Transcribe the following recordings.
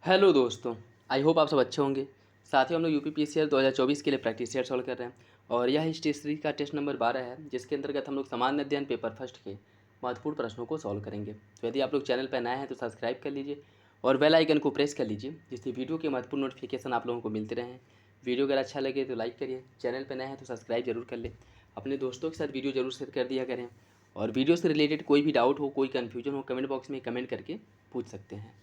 Hello दोस्तों। I hope आप सब अच्छे होंगे। साथ ही हम लोग यूपीपीसीएल 2024 के लिए प्रैक्टिस सेट सॉल्व कर रहे हैं और यह हिस्ट्री का टेस्ट नंबर 12 है, जिसके अंतर्गत हम लोग सामान्य अध्ययन पेपर फर्स्ट के महत्वपूर्ण प्रश्नों को सॉल्व करेंगे। तो यदि आप लोग चैनल पर नए हैं तो सब्सक्राइब कर लीजिए और बेल आइकन को प्रेस कर लीजिए, जिससे वीडियो के महत्वपूर्ण नोटिफिकेशन आप लोगों को मिलते रहें। वीडियो अगर अच्छा लगे तो लाइक करिए, चैनल पर नए हैं तो सब्सक्राइब जरूर कर लें, अपने दोस्तों के साथ वीडियो जरूर शेयर कर दिया करें और वीडियो से रिलेटेड कोई भी डाउट हो, कोई कन्फ्यूजन हो, कमेंट बॉक्स में कमेंट करके पूछ सकते हैं।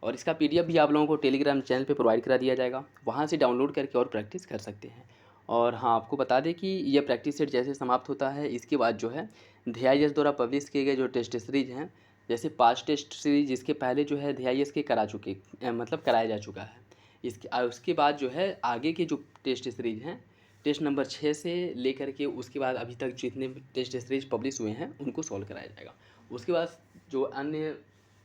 और इसका पीडीएफ भी आप लोगों को टेलीग्राम चैनल पे प्रोवाइड करा दिया जाएगा, वहाँ से डाउनलोड करके और प्रैक्टिस कर सकते हैं। और हाँ, आपको बता दें कि यह प्रैक्टिस सेट जैसे समाप्त होता है, इसके बाद जो है DIS द्वारा पब्लिश किए गए जो टेस्ट सीरीज हैं, जैसे 5 टेस्ट सीरीज इसके पहले जो है DIS के मतलब कराया जा चुका है। उसके बाद जो है आगे के जो टेस्ट सीरीज हैं, टेस्ट नंबर 6 से लेकर के उसके बाद अभी तक जितने भी टेस्ट सीरीज पब्लिश हुए हैं उनको सॉल्व कराया जाएगा। उसके बाद जो अन्य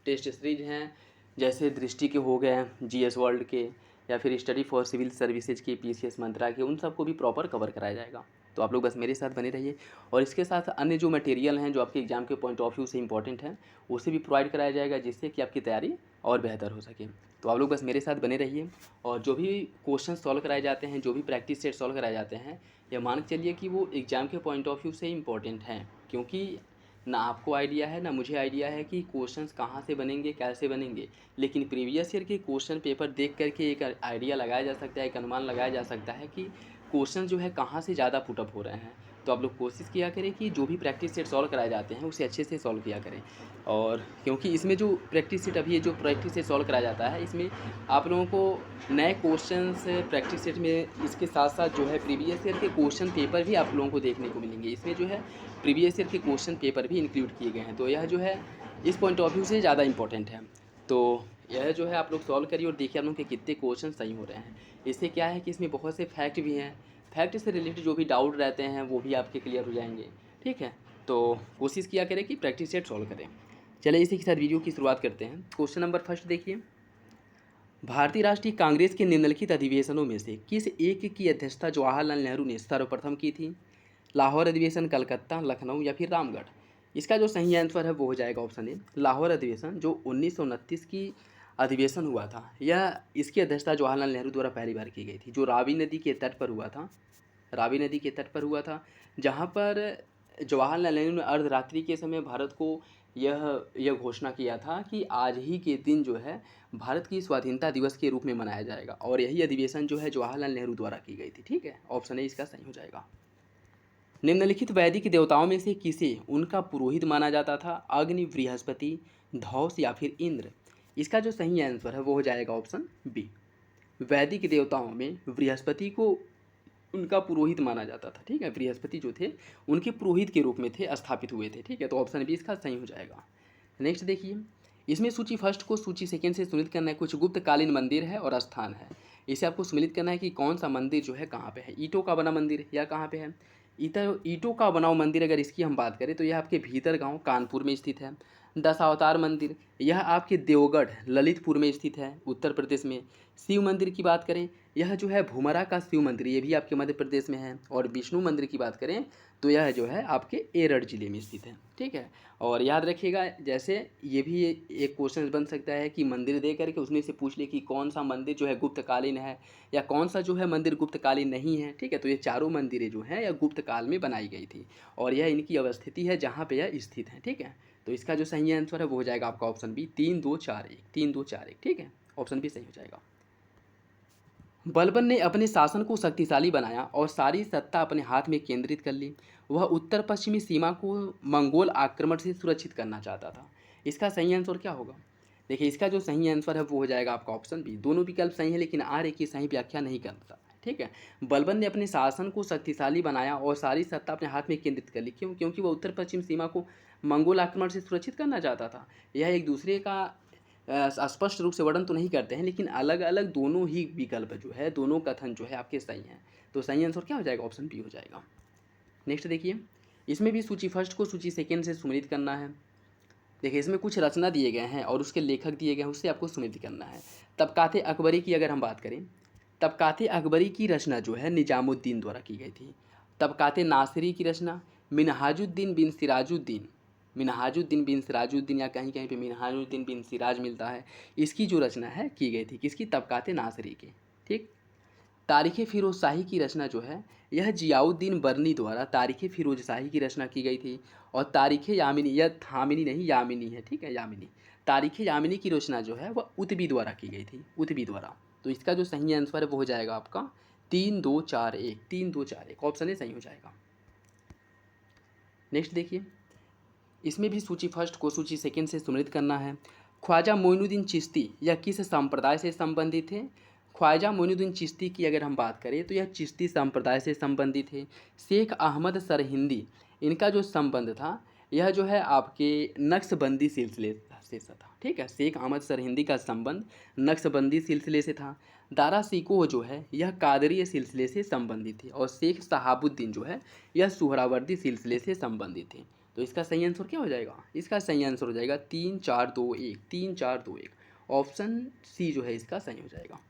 टेस्ट सीरीज हैं, जैसे दृष्टि के हो गए, GS वर्ल्ड के, या फिर स्टडी फॉर सिविल सर्विसेज के, PCS मंत्रा के, उन सबको भी प्रॉपर कवर कराया जाएगा। तो आप लोग बस मेरे साथ बने रहिए और इसके साथ अन्य जो मटेरियल हैं जो आपके एग्जाम के पॉइंट ऑफ व्यू से इंपॉर्टेंट हैं, उसे भी प्रोवाइड कराया जाएगा, जिससे कि आपकी तैयारी और बेहतर हो सके। तो आप लोग बस मेरे साथ बने रहिए और जो भी क्वेश्चन सॉल्व कराए जाते हैं, जो भी प्रैक्टिस सेट सॉल्व कराए जाते हैं, यह मान के चलिए कि वो एग्ज़ाम के पॉइंट ऑफ व्यू से इंपॉर्टेंट हैं, क्योंकि ना आपको आइडिया है ना मुझे आइडिया है कि क्वेश्चंस कहाँ से बनेंगे, कैसे बनेंगे। लेकिन प्रीवियस ईयर के क्वेश्चन पेपर देख करके एक आइडिया लगाया जा सकता है, एक अनुमान लगाया जा सकता है कि क्वेश्चन जो है कहाँ से ज़्यादा पुटअप हो रहे हैं। तो आप लोग कोशिश किया करें कि जो भी प्रैक्टिस सेट सॉल्व कराए जाते हैं उसे अच्छे से सॉल्व किया करें। और क्योंकि इसमें जो प्रैक्टिस सेट अभी जो प्रैक्टिस सेट सॉल्व कराया जाता है, इसमें आप लोगों को नए क्वेश्चंस प्रैक्टिस सेट में, इसके साथ साथ जो है प्रीवियस ईयर के क्वेश्चन पेपर भी आप लोगों को देखने को मिलेंगे। इसमें जो है प्रीवियस ईयर के क्वेश्चन पेपर भी इंक्लूड किए गए हैं, तो यह जो है इस पॉइंट ऑफ व्यू से ज़्यादा इंपॉर्टेंट है। तो यह जो है आप लोग सॉल्व करिए और देखिए आप लोगों के कितने क्वेश्चन सही हो रहे हैं। इससे क्या है कि इसमें बहुत से फैक्ट भी हैं, फैक्ट से रिलेटेड जो भी डाउट रहते हैं वो भी आपके क्लियर हो जाएंगे। ठीक है, तो कोशिश किया करें कि प्रैक्टिस सेट सॉल्व करें। चलिए इसी के साथ वीडियो की शुरुआत करते हैं। क्वेश्चन नंबर फर्स्ट देखिए, भारतीय राष्ट्रीय कांग्रेस के निम्नलिखित अधिवेशनों में से किस एक की अध्यक्षता जवाहरलाल नेहरू ने सर्वप्रथम की थी? लाहौर अधिवेशन, कलकत्ता, लखनऊ या फिर रामगढ़? इसका जो सही आंसर है वो हो जाएगा ऑप्शन ए, लाहौर अधिवेशन, जो 1929 की अधिवेशन हुआ था। यह इसकी अध्यक्षता जवाहरलाल नेहरू द्वारा पहली बार की गई थी, जो रावी नदी के तट पर हुआ था। रावी नदी के तट पर हुआ था, जहाँ पर जवाहरलाल नेहरू ने अर्धरात्रि के समय भारत को यह घोषणा किया था कि आज ही के दिन जो है भारत की स्वाधीनता दिवस के रूप में मनाया जाएगा, और यही अधिवेशन जो है जवाहरलाल नेहरू द्वारा की गई थी। ठीक है, ऑप्शन ए इसका सही हो जाएगा। निम्नलिखित वैदिक देवताओं में से किसे उनका पुरोहित माना जाता था? अग्नि, बृहस्पति, धौस या फिर इंद्र? इसका जो सही आंसर है वो हो जाएगा ऑप्शन बी। वैदिक देवताओं में बृहस्पति को उनका पुरोहित माना जाता था। ठीक है, बृहस्पति जो थे उनके पुरोहित के रूप में थे, स्थापित हुए थे। ठीक है, तो ऑप्शन बी इसका सही हो जाएगा। नेक्स्ट देखिए, इसमें सूची फर्स्ट को सूची सेकेंड से सुनिश्चित करना है। कुछ गुप्तकालीन मंदिर है और स्थान है, इसे आपको सुनिश्चित करना है कि कौन सा मंदिर जो है कहाँ पे है। ईंटों का बना मंदिर या कहाँ पे है? ईंटों का बना हुआ मंदिर, अगर इसकी हम बात करें तो यह आपके भीतर गांव कानपुर में स्थित है। दशावतार मंदिर, यह आपके देवगढ़ ललितपुर में स्थित है, उत्तर प्रदेश में। शिव मंदिर की बात करें, यह जो है भूमरा का शिव मंदिर, ये भी आपके मध्य प्रदेश में है। और विष्णु मंदिर की बात करें तो यह जो है आपके एरठ जिले में स्थित है। ठीक है, और याद रखिएगा, जैसे ये भी एक क्वेश्चन बन सकता है कि मंदिर दे करके उसमें से पूछ ले कि कौन सा मंदिर जो है गुप्तकालीन है या कौन सा जो है मंदिर गुप्तकालीन नहीं है। ठीक है, तो ये चारों मंदिरें जो हैं यह गुप्त काल में बनाई गई थी और यह इनकी अवस्थिति है जहाँ पे यह स्थित है। ठीक है, तो इसका जो सही आंसर है वो हो जाएगा आपका ऑप्शन बी, 3 2 4 1, 3 2 4 1। ठीक है, ऑप्शन बी सही हो जाएगा। बलबन ने अपने शासन को शक्तिशाली बनाया और सारी सत्ता अपने हाथ में केंद्रित कर ली। वह उत्तर पश्चिमी सीमा को मंगोल आक्रमण से सुरक्षित करना चाहता था। इसका सही आंसर क्या होगा? देखिए, इसका जो सही आंसर है वो हो जाएगा आपका ऑप्शन बी। दोनों विकल्प सही है, लेकिन आर एक की सही व्याख्या नहीं करता। ठीक है, बलबन ने अपने शासन को शक्तिशाली बनाया और सारी सत्ता अपने हाथ में केंद्रित कर ली। क्यों? क्योंकि वह उत्तर पश्चिम सीमा को मंगोल आक्रमण से सुरक्षित करना चाहता था। यह एक दूसरे का स्पष्ट रूप से वर्णन तो नहीं करते हैं, लेकिन अलग अलग दोनों ही विकल्प जो है, दोनों कथन जो है आपके सही हैं। तो सही आंसर क्या हो जाएगा? ऑप्शन बी हो जाएगा। नेक्स्ट देखिए, इसमें भी सूची फर्स्ट को सूची सेकेंड से सुमेलित करना है। देखिए, इसमें कुछ रचना दिए गए हैं और उसके लेखक दिए गए हैं, उससे आपको सुमेलित करना है। तबकाते अकबरी की अगर हम बात करें, तबकाते अकबरी की रचना जो है निजामुद्दीन द्वारा की गई थी। तबकाते नासिरी की रचना मिनहाजुद्दीन बिन सिराजुद्दीन मिनहाजुद्दीन बिन सिराजुद्दीन या कहीं कहीं पे मिनहाजुद्दीन बिन सिराज मिलता है। इसकी जो रचना है की गई थी किसकी, तबकात नासरी की। ठीक। तारीख़ फ़िरोज़ शाही की रचना जो है यह जियाउद्दीन बरनी द्वारा तारीख़ फ़िरोज़ शाही की रचना की गई थी। और तारीख़ यामिनी, यह थामिनी नहीं यामिनी है, ठीक है, यामिनी। तारीख़ यामिनी की रचना जो है वह उतबी द्वारा की गई थी, उतबी द्वारा। तो इसका जो सही आंसर है वो हो जाएगा आपका 3-2-4-1, 3-2-4-1 ऑप्शन ए सही हो जाएगा। नेक्स्ट देखिए, इसमें भी सूची फर्स्ट को सूची सेकंड से सम्मिलित करना है। ख्वाजा मोइनुद्दीन चिश्ती यह किस संप्रदाय से संबंधित है। ख्वाजा मोइनुद्दीन चिश्ती की अगर हम बात करें तो यह चिश्ती संप्रदाय से संबंधित है। शेख अहमद सरहिंदी इनका जो संबंध था यह जो है आपके नक्शबंदी सिलसिले से था। ठीक है, शेख अहमद सरहिंदी का संबंध नक्शबंदी सिलसिले से था। दारा सिकोह जो है यह कादरी सिलसिले से संबंधित है। और शेख शहाबुद्दीन जो है यह सुहरावर्दी सिलसिले से संबंधित है। तो इसका सही आंसर क्या हो जाएगा, इसका सही आंसर हो जाएगा 3-4-2-1, 3-4-2-1 ऑप्शन सी जो है इसका सही हो जाएगा।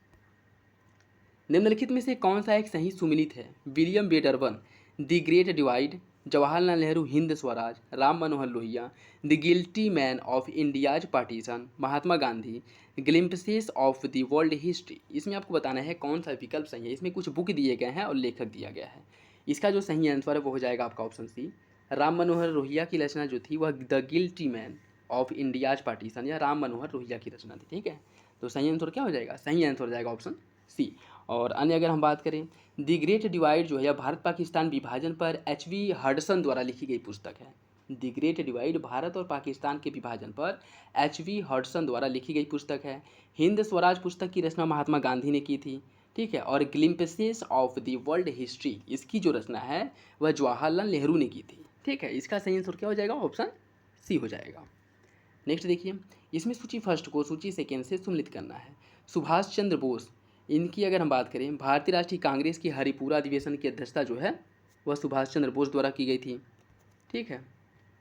निम्नलिखित में से कौन सा एक सही सुमिलित है। विलियम बेडरवन, the great divide, Jawaharlal Nehru Hind Swaraj, Ram Manohar Lohia, the guilty man of India's partition, Mahatma Gandhi, glimpses of the world history. इसमें आपको बताना है कौन सा विकल्प सही है। इसमें कुछ बुक दिए गए हैं और लेखक दिया गया है। इसका जो सही आंसर है वो हो जाएगा आपका ऑप्शन सी। राम मनोहर लोहिया की रचना जो थी वह the guilty man of India's partition या राम मनोहर लोहिया की रचना थी। ठीक है, तो सही आंसर क्या हो जाएगा, सही आंसर हो जाएगा ऑप्शन सी। और अन्य अगर हम बात करें, द ग्रेट डिवाइड जो है यह भारत पाकिस्तान विभाजन पर एच.वी. हडसन द्वारा लिखी गई पुस्तक है। द ग्रेट डिवाइड भारत और पाकिस्तान के विभाजन पर एच.वी. हडसन द्वारा लिखी गई पुस्तक है। हिंद स्वराज पुस्तक की रचना महात्मा गांधी ने की थी। ठीक है, और glimpses of the world history इसकी जो रचना है वह जवाहरलाल नेहरू ने की थी। ठीक है, इसका सही आंसर क्या हो जाएगा, ऑप्शन सी हो जाएगा। नेक्स्ट देखिए, इसमें सूची फर्स्ट को सूची सेकेंड से सम्मिलित करना है। सुभाष चंद्र बोस इनकी अगर हम बात करें, भारतीय राष्ट्रीय कांग्रेस की हरिपुरा अधिवेशन की अध्यक्षता जो है वह सुभाष चंद्र बोस द्वारा की गई थी। ठीक है,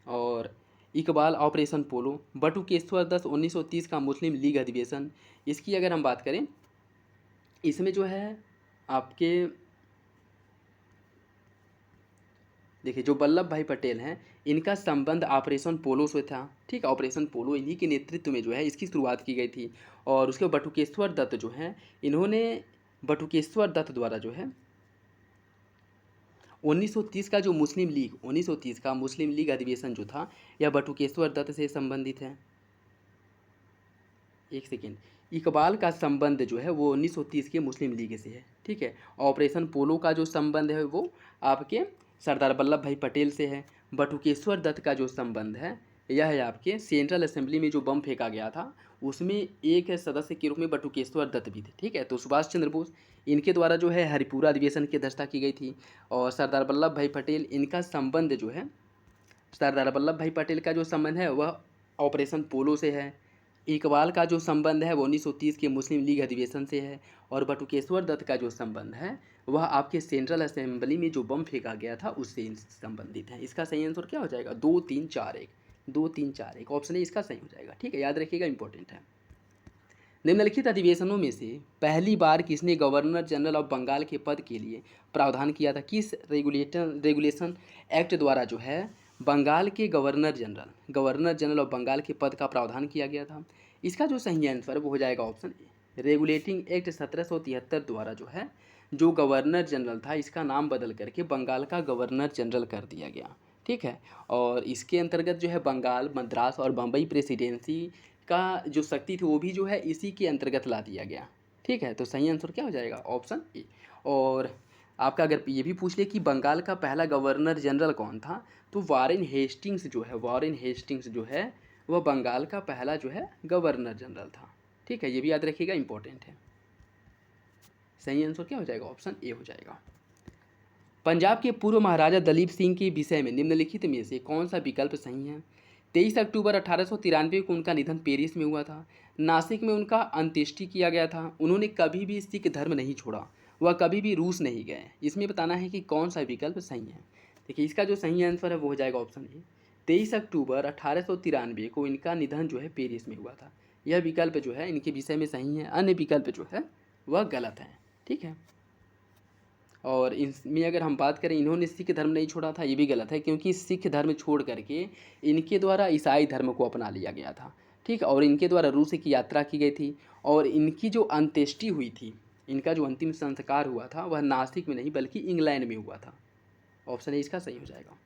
और इकबाल ऑपरेशन पोलो, बटुकेश्वर 1930 का मुस्लिम लीग अधिवेशन, इसकी अगर हम बात करें इसमें जो है आपके देखिए जो वल्लभ भाई पटेल हैं इनका संबंध ऑपरेशन पोलो से था। ठीक है, ऑपरेशन पोलो इन्हीं के नेतृत्व में जो है इसकी शुरुआत की गई थी। और उसके बटुकेश्वर दत्त जो हैं इन्होंने बटुकेश्वर दत्त द्वारा जो है 1930 का जो मुस्लिम लीग 1930 का मुस्लिम लीग अधिवेशन जो था यह बटुकेश्वर दत्त से संबंधित है। एक सेकेंड, इकबाल का संबंध जो है वो 1930 के मुस्लिम लीग से है। ठीक है, ऑपरेशन पोलो का जो संबंध है वो आपके सरदार वल्लभ भाई पटेल से है। बटुकेश्वर दत्त का जो संबंध है यह है आपके सेंट्रल असेंबली में जो बम फेंका गया था उसमें एक सदस्य के रूप में बटुकेश्वर दत्त भी थे। ठीक है, तो सुभाष चंद्र बोस इनके द्वारा जो है हरिपुरा अधिवेशन की अध्यक्षता की गई थी। और सरदार वल्लभ भाई पटेल इनका संबंध जो है सरदार वल्लभ भाई पटेल का जो संबंध है वह ऑपरेशन पोलो से है। इकबाल का जो संबंध है वो 1930 के मुस्लिम लीग अधिवेशन से है। और बटुकेश्वर दत्त का जो संबंध है वह आपके सेंट्रल असेंबली में जो बम फेंका गया था उससे संबंधित है। इसका सही आंसर क्या हो जाएगा, 2-3-4-1, 2-3-4-1 ऑप्शन है इसका सही हो जाएगा। ठीक है, याद रखिएगा, इंपॉर्टेंट है। निम्नलिखित अधिवेशनों में से पहली बार किसने गवर्नर जनरल ऑफ बंगाल के पद के लिए प्रावधान किया था। किस रेगुलेशन एक्ट द्वारा जो है बंगाल के गवर्नर जनरल ऑफ बंगाल के पद का प्रावधान किया गया था। इसका जो सही आंसर वो हो जाएगा ऑप्शन ए। रेगुलेटिंग एक्ट 1773 द्वारा जो है जो गवर्नर जनरल था इसका नाम बदल करके बंगाल का गवर्नर जनरल कर दिया गया। ठीक है, और इसके अंतर्गत जो है बंगाल, मद्रास और बम्बई प्रेसिडेंसी का जो शक्ति थी वो भी जो है इसी के अंतर्गत ला दिया गया। ठीक है, तो सही आंसर क्या हो जाएगा, ऑप्शन ए। और आपका अगर ये भी पूछ ले कि बंगाल का पहला गवर्नर जनरल कौन था तो वारेन हेस्टिंग्स जो है वह बंगाल का पहला जो है गवर्नर जनरल था। ठीक है, ये भी याद रखिएगा, इंपॉर्टेंट है। सही आंसर क्या हो जाएगा, ऑप्शन ए हो जाएगा। पंजाब के पूर्व महाराजा दलीप सिंह के विषय में निम्नलिखित में से कौन सा विकल्प सही है। 23 अक्टूबर 1893 को उनका निधन पेरिस में हुआ था। नासिक में उनका अंत्येष्टि किया गया था। उन्होंने कभी भी सिख धर्म नहीं छोड़ा, वह कभी भी रूस नहीं गए। इसमें बताना है कि कौन सा विकल्प सही है। देखिए इसका जो सही आंसर है वो हो जाएगा ऑप्शन ए। 23 अक्टूबर 1893 को इनका निधन जो है पेरिस में हुआ था। यह विकल्प जो है इनके विषय में सही है, अन्य विकल्प जो है वह गलत है। ठीक है, और इसमें अगर हम बात करें, इन्होंने सिख धर्म नहीं छोड़ा था, ये भी गलत है, क्योंकि सिख धर्म छोड़ करके इनके द्वारा ईसाई धर्म को अपना लिया गया था। ठीक है, और इनके द्वारा रूस की यात्रा की गई थी, और इनकी जो अंत्येष्टि हुई थी, इनका जो अंतिम संस्कार हुआ था वह नासिक में नहीं बल्कि इंग्लैंड में हुआ था। ऑप्शन ए इसका सही हो जाएगा।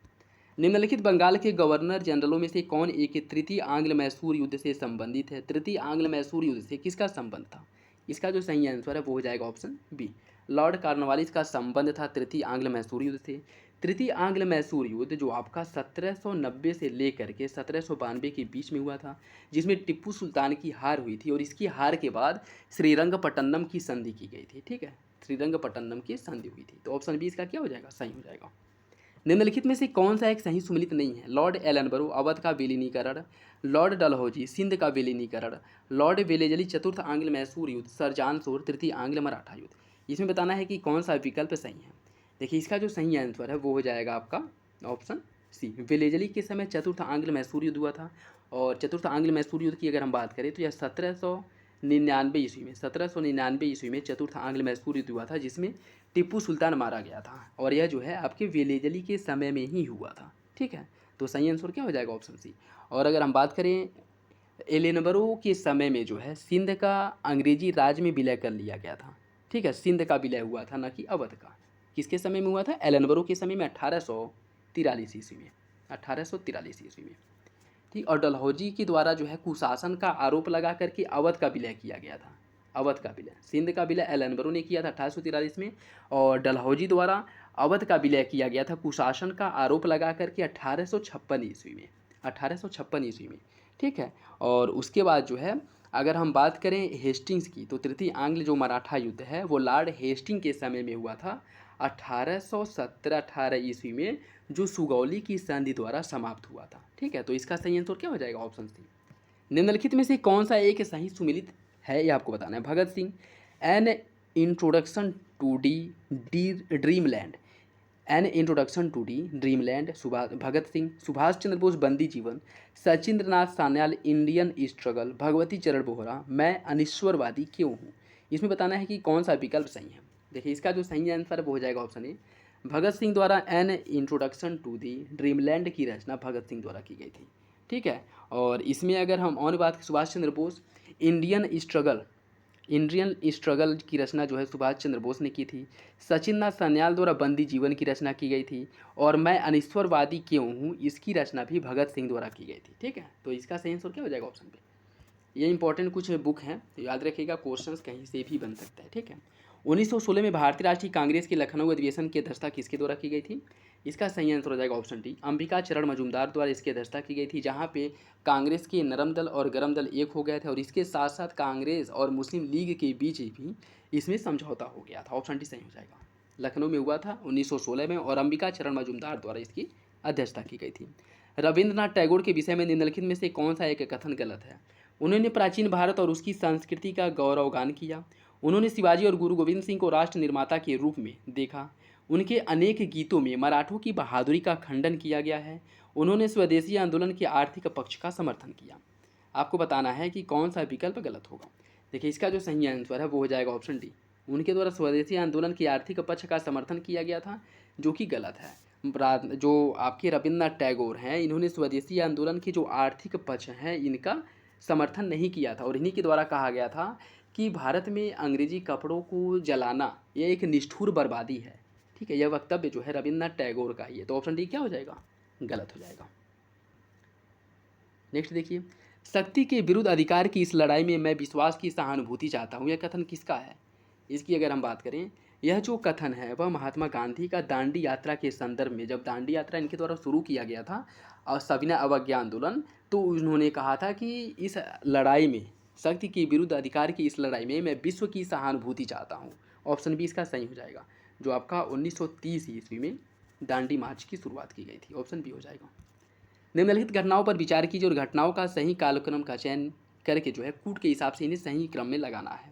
निम्नलिखित बंगाल के गवर्नर जनरलों में से कौन एक तृतीय आंग्ल मैसूर युद्ध से संबंधित है? तृतीय आंग्ल मैसूर युद्ध से किसका संबंध था? इसका जो सही आंसर है वो हो जाएगा ऑप्शन बी, लॉर्ड कॉर्नवालिस का संबंध था तृतीय आंग्ल मैसूर युद्ध से। तृतीय आंग्ल मैसूर युद्ध जो आपका 1790 से लेकर के 1792 के बीच में हुआ था, जिसमें टिप्पू सुल्तान की हार हुई थी, और इसकी हार के बाद श्रीरंगपट्टनम की संधि की गई थी। ठीक है, श्रीरंगपट्टनम की संधि हुई थी। तो ऑप्शन बी इसका क्या हो जाएगा? सही हो जाएगा। निम्नलिखित में से कौन सा एक सही सुमेलित नहीं है? लॉर्ड एलनबरो अवध का विलीनीकरण, लॉर्ड डलहौजी सिंध का विलीनीकरण, लॉर्ड वेलेजली चतुर्थ आंग्ल मैसूर युद्ध, सर जॉन शोर तृतीय आंग्ल मराठा युद्ध। इसमें बताना है कि कौन सा विकल्प सही है। देखिए, इसका जो सही आंसर है वो हो जाएगा आपका ऑप्शन सी, वेलेजली के समय चतुर्थ आंग्ल मैसूर युद्ध हुआ था। और चतुर्थ आंग्ल मैसूर युद्ध की अगर हम बात करें तो यह 1799 ईस्वी में 1799 ईस्वी में चतुर्थ आंग्ल मैसूर युद्ध हुआ था, जिसमें टिप्पू सुल्तान मारा गया था, और यह जो है आपके वेलेजली के समय में ही हुआ था। ठीक है, तो सही आंसर क्या हो जाएगा? Option C. और अगर हम बात करें, एलेनबरो के समय में जो है सिंध का अंग्रेजी राज में विलय कर लिया गया था। ठीक है, सिंध का विलय हुआ था, न कि अवध का। किसके समय में हुआ था? एलेनबरो के समय में 1843 ईस्वी में, 1843 ईस्वी में। ठीक, और डलहौजी के द्वारा जो है कुशासन का आरोप लगा करके अवध का विलय किया गया था। अवध का विलय, सिंध का विलय एलनबरो ने किया था 1843 में, और डलहौजी द्वारा अवध का विलय किया गया था कुशासन का आरोप लगा करके 1856 ईस्वी में, 1856 ईस्वी में। ठीक है, और उसके बाद जो है अगर हम बात करें हेस्टिंग्स की, तो तृतीय आंग्ल जो मराठा युद्ध है वो लॉर्ड हेस्टिंग के समय में हुआ था 1817-18 ईस्वी में, जो सुगौली की संधि द्वारा समाप्त हुआ था। ठीक है, तो इसका सही आंसर क्या हो जाएगा? Option C. निम्नलिखित में से कौन सा एक सही सुमेलित है, ये आपको बताना है। Bhagat Singh, an introduction to the dreamland, an introduction to the dreamland, Bhagat Singh, Subhash Chandra Bose Bandi Jeevan, Sachindra Nath Sanyal Indian struggle, Bhagwati Charan Vohra मैं अनिश्वरवादी क्यों हूँ। इसमें बताना है कि कौन सा विकल्प सही है। देखिए, इसका जो सही आंसर वो हो जाएगा ऑप्शन ए, भगत सिंह द्वारा an introduction to the dreamland की रचना भगत सिंह द्वारा की गई थी। ठीक है, और इसमें अगर हम और बात, सुभाष चंद्र बोस इंडियन स्ट्रगल की रचना जो है सुभाष चंद्र बोस ने की थी। सचिन नाथ सान्याल द्वारा बंदी जीवन की रचना की गई थी, और मैं अनिश्वरवादी क्यों हूँ इसकी रचना भी भगत सिंह द्वारा की गई थी। ठीक है, तो इसका सही आंसर क्या हो जाएगा? ऑप्शन पे। ये इंपॉर्टेंट कुछ बुक हैं, तो याद रखिएगा, क्वेश्चंस कहीं से भी बन सकता है। ठीक है, 1916 में भारतीय राष्ट्रीय कांग्रेस के लखनऊ अधिवेशन की अध्यक्षता किसके द्वारा की गई थी? इसका सही आंसर हो जाएगा ऑप्शन डी, अंबिका चरण मजूमदार द्वारा इसकी अध्यक्षता की गई थी, जहाँ पे कांग्रेस के नरम दल और गरम दल एक हो गए थे, और इसके साथ साथ कांग्रेस और मुस्लिम लीग के बीच भी इसमें समझौता हो गया था। ऑप्शन डी सही हो जाएगा। लखनऊ में हुआ था 1916 में, और अंबिका चरण मजूमदार द्वारा इसकी अध्यक्षता की गई थी। रविंद्रनाथ टैगोर के विषय में निम्नलिखित में से कौन सा एक कथन गलत है? उन्होंने प्राचीन भारत और उसकी संस्कृति का गौरवगान किया। उन्होंने शिवाजी और गुरु गोविंद सिंह को राष्ट्र निर्माता के रूप में देखा। उनके अनेक गीतों में मराठों की बहादुरी का खंडन किया गया है। उन्होंने स्वदेशी आंदोलन के आर्थिक पक्ष का समर्थन किया। आपको बताना है कि कौन सा विकल्प गलत होगा। देखिए, इसका जो सही आंसर है वो हो जाएगा ऑप्शन डी, उनके द्वारा स्वदेशी आंदोलन के आर्थिक पक्ष का समर्थन किया गया था, जो कि गलत है। जो आपके रविंद्रनाथ टैगोर हैं, इन्होंने स्वदेशी आंदोलन के जो आर्थिक पक्ष हैं इनका समर्थन नहीं किया था, और इन्हीं के द्वारा कहा गया था कि भारत में अंग्रेजी कपड़ों को जलाना यह एक निष्ठुर बर्बादी है। ठीक है, यह वक्तव्य जो है रविंद्रनाथ टैगोर का ही है, तो ऑप्शन डी क्या हो जाएगा? गलत हो जाएगा। नेक्स्ट देखिए, शक्ति के विरुद्ध अधिकार की इस लड़ाई में मैं विश्वास की सहानुभूति चाहता हूँ, यह कथन किसका है? इसकी अगर हम बात करें, यह जो कथन है वह महात्मा गांधी का दांडी यात्रा के संदर्भ में, जब दांडी यात्रा इनके द्वारा शुरू किया गया था और सविनय अवज्ञा आंदोलन, तो उन्होंने कहा था कि इस लड़ाई में, शक्ति के विरुद्ध अधिकार की इस लड़ाई में मैं विश्व की सहानुभूति चाहता हूँ। ऑप्शन बी इसका सही हो जाएगा, जो आपका 1930 ईस्वी में दांडी मार्च की शुरुआत की गई थी। ऑप्शन बी हो जाएगा। निम्नलिखित घटनाओं पर विचार कीजिए और घटनाओं का सही कालक्रम का चयन करके जो है कूट के हिसाब से इन्हें सही क्रम में लगाना है।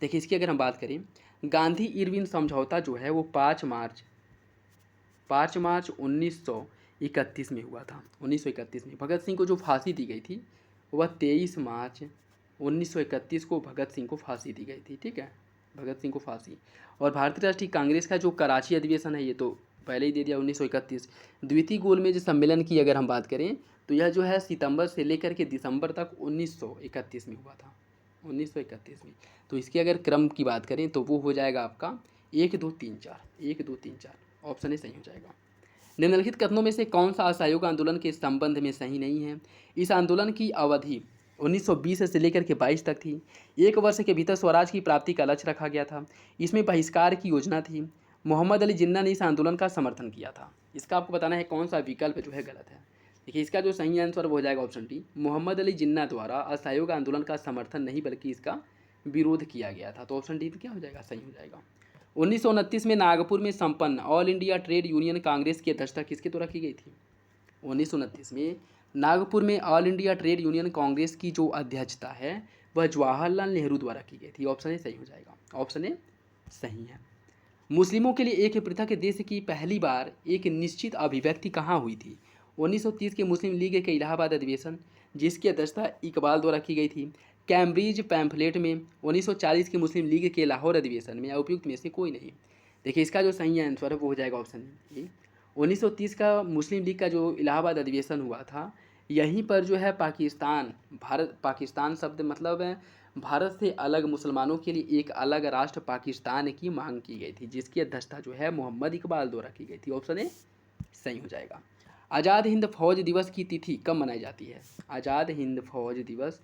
देखिए, इसकी अगर हम बात करें, गांधी इरविन समझौता जो है वो 5 मार्च 1931 में हुआ था। 1931 में भगत सिंह को जो फांसी दी गई थी वह 23 मार्च 1931 को भगत सिंह को फांसी दी गई थी। ठीक है, भगत सिंह को फांसी। और भारतीय राष्ट्रीय कांग्रेस का जो कराची अधिवेशन है ये तो पहले ही दे दिया 1931। द्वितीय गोलमेज सम्मेलन की अगर हम बात करें तो यह जो है सितंबर से लेकर के दिसंबर तक 1931 में हुआ था, 1931 में। तो इसके अगर क्रम की बात करें तो वो हो जाएगा आपका 1 2 3 4, 1 2 3 4, ऑप्शन ए सही हो जाएगा। निम्नलिखित कथनों में से कौन सा असहयोग आंदोलन के संबंध में सही नहीं है? इस आंदोलन की अवधि 1920 से लेकर के 22 तक थी। 1 वर्ष के भीतर स्वराज की प्राप्ति का लक्ष्य रखा गया था। इसमें बहिष्कार की योजना थी। मोहम्मद अली जिन्ना ने इस आंदोलन का समर्थन किया था। इसका आपको बताना है कौन सा विकल्प जो है गलत है। देखिए इसका जो सही आंसर वो हो जाएगा ऑप्शन डी, मोहम्मद अली जिन्ना द्वारा असहयोग आंदोलन का समर्थन नहीं बल्कि इसका विरोध किया गया था। तो ऑप्शन डी क्या हो जाएगा, सही हो जाएगा। 1929 में नागपुर में संपन्न all India trade union Congress की अध्यक्षता किसके द्वारा की गई थी? 1929 में नागपुर में all India trade union Congress की जो अध्यक्षता है वह जवाहरलाल नेहरू द्वारा की गई थी। ऑप्शन ए सही हो जाएगा, ऑप्शन ए सही है। मुस्लिमों के लिए एक पृथक देश की पहली बार एक निश्चित अभिव्यक्ति कहाँ हुई थी? 1930 के मुस्लिम लीग के इलाहाबाद अधिवेशन, जिसकी अध्यक्षता इकबाल द्वारा की गई थी। कैम्ब्रिज पैम्फलेट में 1940 के मुस्लिम लीग के लाहौर अधिवेशन में, उपयुक्त में से कोई नहीं। देखिए इसका जो सही आंसर है वो हो जाएगा ऑप्शन ए। 1930 का मुस्लिम लीग का जो इलाहाबाद अधिवेशन हुआ था, यहीं पर जो है पाकिस्तान, भारत पाकिस्तान शब्द मतलब है भारत से अलग मुसलमानों के लिए एक अलग राष्ट्र पाकिस्तान की मांग की गई थी, जिसकी अध्यक्षता जो है मोहम्मद इकबाल द्वारा की गई थी। ऑप्शन ए सही हो जाएगा। आज़ाद हिंद फौज दिवस की तिथि कब मनाई जाती है? आज़ाद हिंद फौज दिवस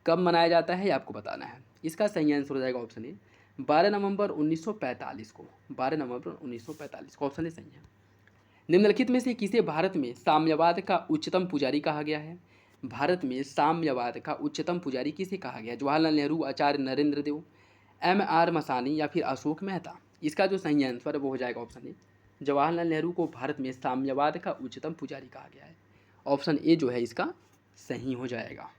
कब मनाया जाता है ये आपको बताना है। इसका सही आंसर हो जाएगा ऑप्शन ए 12 नवंबर 1945 को, 12 नवंबर 1945 को, ऑप्शन ए सही है। निम्नलिखित में से किसे भारत में साम्यवाद का उच्चतम पुजारी कहा गया है? भारत में साम्यवाद का उच्चतम पुजारी किसे कहा गया? जवाहरलाल नेहरू, आचार्य नरेंद्र देव, M.R. मसानी या फिर अशोक मेहता? इसका जो सही आंसर है वो हो जाएगा ऑप्शन ए, जवाहरलाल नेहरू को भारत में साम्यवाद का उच्चतम पुजारी कहा गया है। ऑप्शन ए जो है इसका सही हो जाएगा।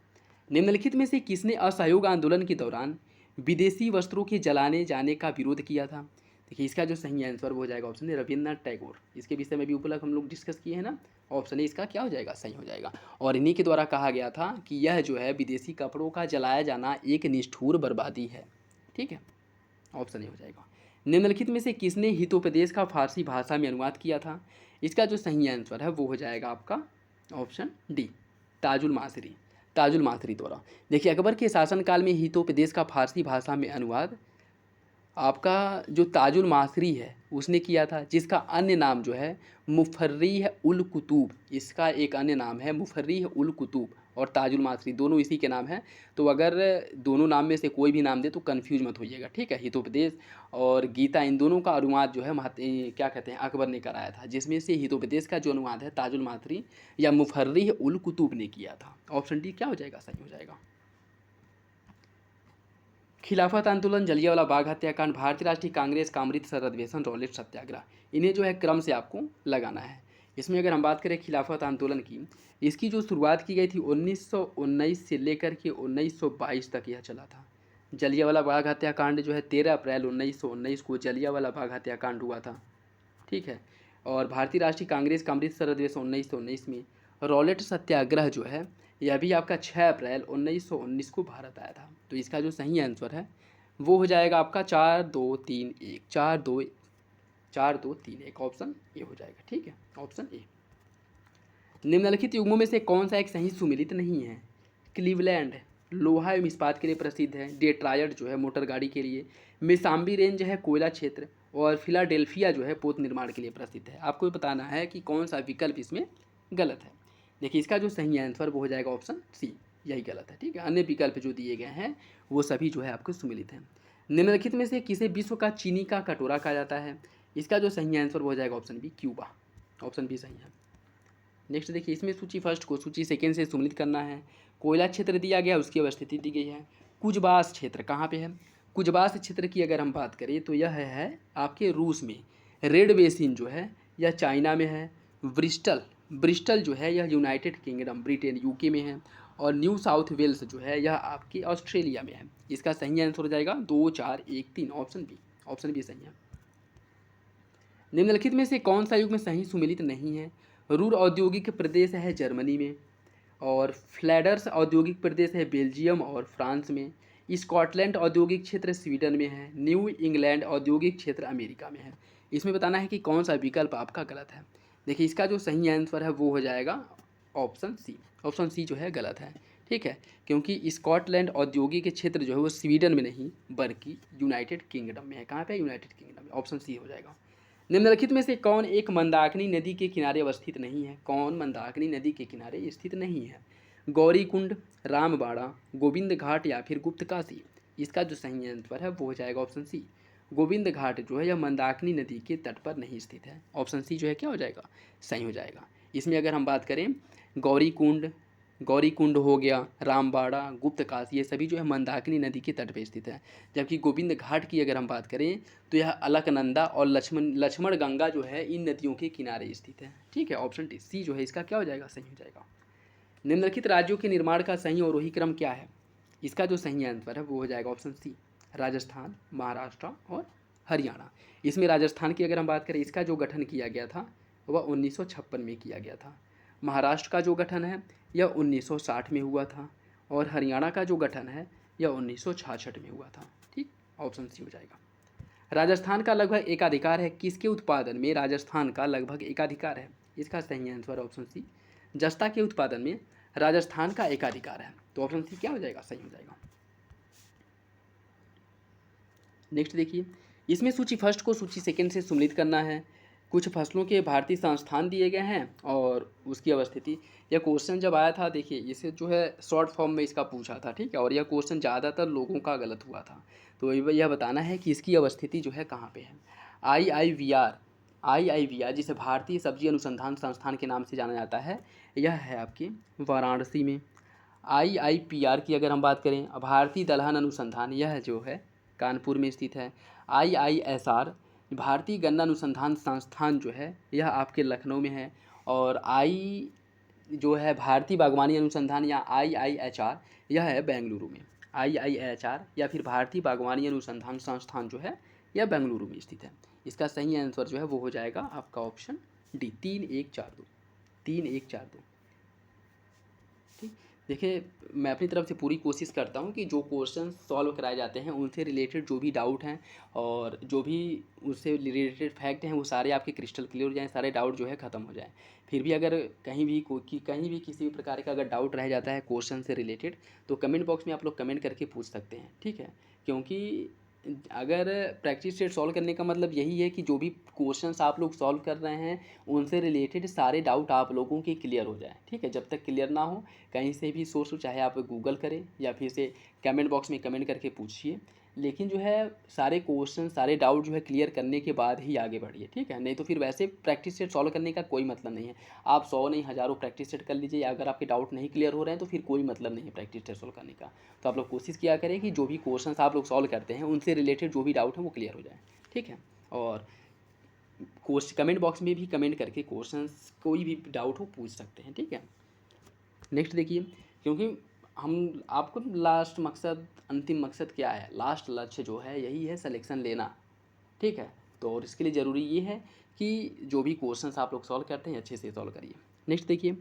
निम्नलिखित में से किसने असहयोग आंदोलन के दौरान विदेशी वस्त्रों के जलाने जाने का विरोध किया था? देखिए इसका जो सही आंसर वो हो जाएगा ऑप्शन ए, रविन्द्रनाथ टैगोर। इसके विषय में भी उपलब्ध हम लोग डिस्कस किए हैं ना। ऑप्शन ए इसका क्या हो जाएगा, सही हो जाएगा। और इन्हीं के द्वारा कहा गया था कि यह जो है विदेशी कपड़ों का जलाया जाना एक निष्ठुर बर्बादी है। ठीक है, ऑप्शन ए हो जाएगा। निम्नलिखित में से किसने हितोपदेश का फारसी भाषा में अनुवाद किया था? इसका जो सही आंसर है वो हो जाएगा आपका ऑप्शन डी, ताजुल मासरी, ताजुल मासरी द्वारा। देखिए अकबर के शासनकाल में हितोपदेश का फारसी भाषा में अनुवाद आपका जो ताजुल मासरी है उसने किया था, जिसका अन्य नाम जो है मुफर्रीह उल कुतुब, इसका एक अन्य नाम है मुफर्रीह उल कुतुब, और ताजुल मासरी दोनों इसी के नाम हैं। तो अगर दोनों नाम में से कोई भी नाम दे तो कन्फ्यूज मत होइएगा, ठीक है। हितोपदेश और गीता इन दोनों का अनुवाद जो है क्या कहते हैं अकबर ने कराया था, जिसमें से हितोपदेश का जो अनुवाद है ताजुल मासरी या मुफर्रीह उल कुतुब ने किया था। ऑप्शन डी क्या हो जाएगा, सही हो जाएगा। खिलाफत आंदोलन, जलियांवाला बाग हत्याकांड, भारतीय राष्ट्रीय कांग्रेस का अमृतसर अधिवेशन, रॉलेट सत्याग्रह, इन्हें जो है क्रम से आपको लगाना है। इसमें अगर हम बात करें खिलाफत आंदोलन की, इसकी जो शुरुआत की गई थी 1919 से लेकर के 1922 तक यह चला था। जलियांवाला बाग हत्याकांड जो है 13 अप्रैल 1919 को जलियांवाला बाग हत्याकांड हुआ था, ठीक है। और भारतीय राष्ट्रीय कांग्रेस का अमृतसर अधिवेशन 1919 में। रॉलेट सत्याग्रह जो है यह भी आपका 6 अप्रैल 1919 को भारत आया था। तो इसका जो सही आंसर है वो हो जाएगा आपका 4 2 3 1, 4 2 3 1, ऑप्शन ए हो जाएगा, ठीक है, ऑप्शन ए। निम्नलिखित युग्मों में से कौन सा एक सही सुमिलित नहीं है? क्लीवलैंड लोहा एवं इस्पात के लिए प्रसिद्ध है, डेट्रायड जो है मोटर गाड़ी के लिए, मिसाम्बी रेंज है कोयला क्षेत्र, और फिलाडेल्फिया जो है पोत निर्माण के लिए प्रसिद्ध है। आपको बताना है कि कौन सा विकल्प इसमें गलत है। देखिए इसका जो सही आंसर वो हो जाएगा ऑप्शन सी, यही गलत है, ठीक है। अन्य विकल्प जो दिए गए हैं वो सभी जो है आपको सुमिलित हैं। निम्नलिखित में से किसे विश्व का चीनी का कटोरा कहा जाता है? इसका जो सही आंसर वो हो जाएगा option B, Cuba, option B सही है। नेक्स्ट देखिए इसमें सूची फर्स्ट को सूची सेकेंड से सुमिलित करना है। कोयला क्षेत्र दिया गया, उसकी अवस्थिति दी गई है। कुजबास क्षेत्र कहाँ पे है? कुजबास क्षेत्र की अगर हम बात करें तो यह है आपके रूस में। रेड बेसिन जो है यह चाइना में है। ब्रिस्टल जो है यह यूनाइटेड किंगडम ब्रिटेन यूके में है। और न्यू साउथ वेल्स जो है यह आपके ऑस्ट्रेलिया में है। इसका सही आंसर हो जाएगा 2 4 1 3, ऑप्शन बी सही है। निम्नलिखित में से कौन सा युग्म सही सुमिलित नहीं है? रूर औद्योगिक प्रदेश है जर्मनी में, और फ्लैडर्स औद्योगिक प्रदेश है बेल्जियम और फ्रांस में। स्कॉटलैंड औद्योगिक क्षेत्र स्वीडन में है, न्यू इंग्लैंड औद्योगिक क्षेत्र अमेरिका में है। इसमें बताना है कि कौन सा विकल्प आपका गलत है। देखिए इसका जो सही आंसर है वो हो जाएगा ऑप्शन सी। ऑप्शन सी जो है गलत है, ठीक है, क्योंकि स्कॉटलैंड औद्योगिक क्षेत्र जो है वो स्वीडन में नहीं बल्कि यूनाइटेड किंगडम में है। कहाँ पे? यूनाइटेड किंगडम में। ऑप्शन सी हो जाएगा। निम्नलिखित में से कौन एक मंदाकिनी नदी के किनारे अवस्थित नहीं है? कौन मंदाकिनी नदी के किनारे स्थित नहीं है? गौरीकुंड, रामबाड़ा, गोविंद घाट या फिर गुप्तकाशी। इसका जो सही आंसर है वो हो जाएगा ऑप्शन सी। गोविंद घाट जो है यह मंदाकिनी नदी के तट पर नहीं स्थित है। ऑप्शन सी जो है क्या हो जाएगा? सही हो जाएगा। इसमें अगर हम बात करें गौरीकुंड, गौरीकुंड हो गया, रामबाड़ा, गुप्तकाशी, ये सभी जो है मंदाकिनी नदी के तट पर स्थित है। जबकि गोविंद घाट की अगर हम बात करें तो यह अलकनंदा और लक्ष्मण गंगा जो है इन नदियों के किनारे स्थित है, ठीक है। ऑप्शन डी सी जो है इसका क्या हो जाएगा? सही हो जाएगा। निम्नलिखित राज्यों के निर्माण का सही अवरोही क्रम क्या है? इसका जो सही आंसर है वो हो जाएगा ऑप्शन सी, राजस्थान, महाराष्ट्र और हरियाणा। इसमें राजस्थान की अगर हम बात करें इसका जो गठन किया गया था वह 1956 में किया गया था। महाराष्ट्र का जो गठन है यह 1960 में हुआ था और हरियाणा का जो गठन है यह 1966 में हुआ था, ठीक। ऑप्शन सी हो जाएगा। राजस्थान का लगभग एकाधिकार है किसके उत्पादन में? राजस्थान का लगभग एकाधिकार है। इसका सही आंसर ऑप्शन सी, जस्ता के उत्पादन में राजस्थान का एकाधिकार है। तो ऑप्शन सी क्या हो जाएगा? सही हो जाएगा। नेक्स्ट देखिए, इसमें सूची फर्स्ट को सूची सेकंड से सम्मिलित करना है। कुछ फसलों के भारतीय संस्थान दिए गए हैं और उसकी अवस्थिति। यह क्वेश्चन जब आया था, देखिए इसे जो है शॉर्ट फॉर्म में इसका पूछा था, ठीक है, और यह क्वेश्चन ज़्यादातर लोगों का गलत हुआ था। तो यह बताना है कि इसकी अवस्थिति जो है कहाँ पे है। IIVR जिसे भारतीय सब्जी अनुसंधान संस्थान के नाम से जाना जाता है, यह है आपके वाराणसी में। IIPR की अगर हम बात करें, भारतीय दलहन अनुसंधान, यह जो है कानपुर में स्थित है। IISR भारतीय गन्ना अनुसंधान संस्थान जो है यह आपके लखनऊ में है। और जो है भारतीय बागवानी अनुसंधान या IIHR यह है बेंगलुरु में। IIHR या फिर भारतीय बागवानी अनुसंधान संस्थान जो है यह बेंगलुरु में स्थित है। इसका सही आंसर जो है वो हो जाएगा आपका ऑप्शन डी, 3142। 3142, ठीक। देखिए मैं अपनी तरफ से पूरी कोशिश करता हूँ कि जो क्वेश्चन सॉल्व कराए जाते हैं उनसे रिलेटेड जो भी डाउट हैं और जो भी उससे रिलेटेड फैक्ट हैं वो सारे आपके क्रिस्टल क्लियर हो जाएँ, सारे डाउट जो है ख़त्म हो जाए। फिर भी अगर कहीं भी किसी भी प्रकार का अगर डाउट रह जाता है क्वेश्चन से रिलेटेड तो कमेंट बॉक्स में आप लोग कमेंट करके पूछ सकते हैं, ठीक है। क्योंकि अगर प्रैक्टिस सेट सॉल्व करने का मतलब यही है कि जो भी क्वेश्चंस आप लोग सॉल्व कर रहे हैं उनसे रिलेटेड सारे डाउट आप लोगों के क्लियर हो जाए, ठीक है। जब तक क्लियर ना हो कहीं से भी सोर्स, चाहे आप गूगल करें या फिर से कमेंट बॉक्स में कमेंट करके पूछिए, लेकिन जो है सारे क्वेश्चन सारे डाउट जो है क्लियर करने के बाद ही आगे बढ़िए, ठीक है। नहीं तो फिर वैसे प्रैक्टिस सेट सॉल्व करने का कोई मतलब नहीं है। आप 100 नहीं हज़ारों प्रैक्टिस सेट कर लीजिए, अगर आपके डाउट नहीं क्लियर हो रहे हैं तो फिर कोई मतलब नहीं है प्रैक्टिस सेट सॉल्व करने का। तो आप लोग कोशिश किया करें कि जो भी क्वेश्चन आप लोग सॉल्व करते हैं उनसे रिलेटेड जो भी डाउट है वो क्लियर हो जाए, ठीक है। और कमेंट बॉक्स में भी कमेंट करके क्वेश्चंस कोई भी डाउट हो पूछ सकते हैं, ठीक है। नेक्स्ट देखिए, क्योंकि हम आपको लास्ट मकसद, अंतिम मकसद क्या है, लास्ट लक्ष्य जो है यही है सिलेक्शन लेना, ठीक है। तो और इसके लिए ज़रूरी ये है कि जो भी क्वेश्चंस आप लोग सॉल्व करते हैं अच्छे से सॉल्व करिए। नेक्स्ट देखिए,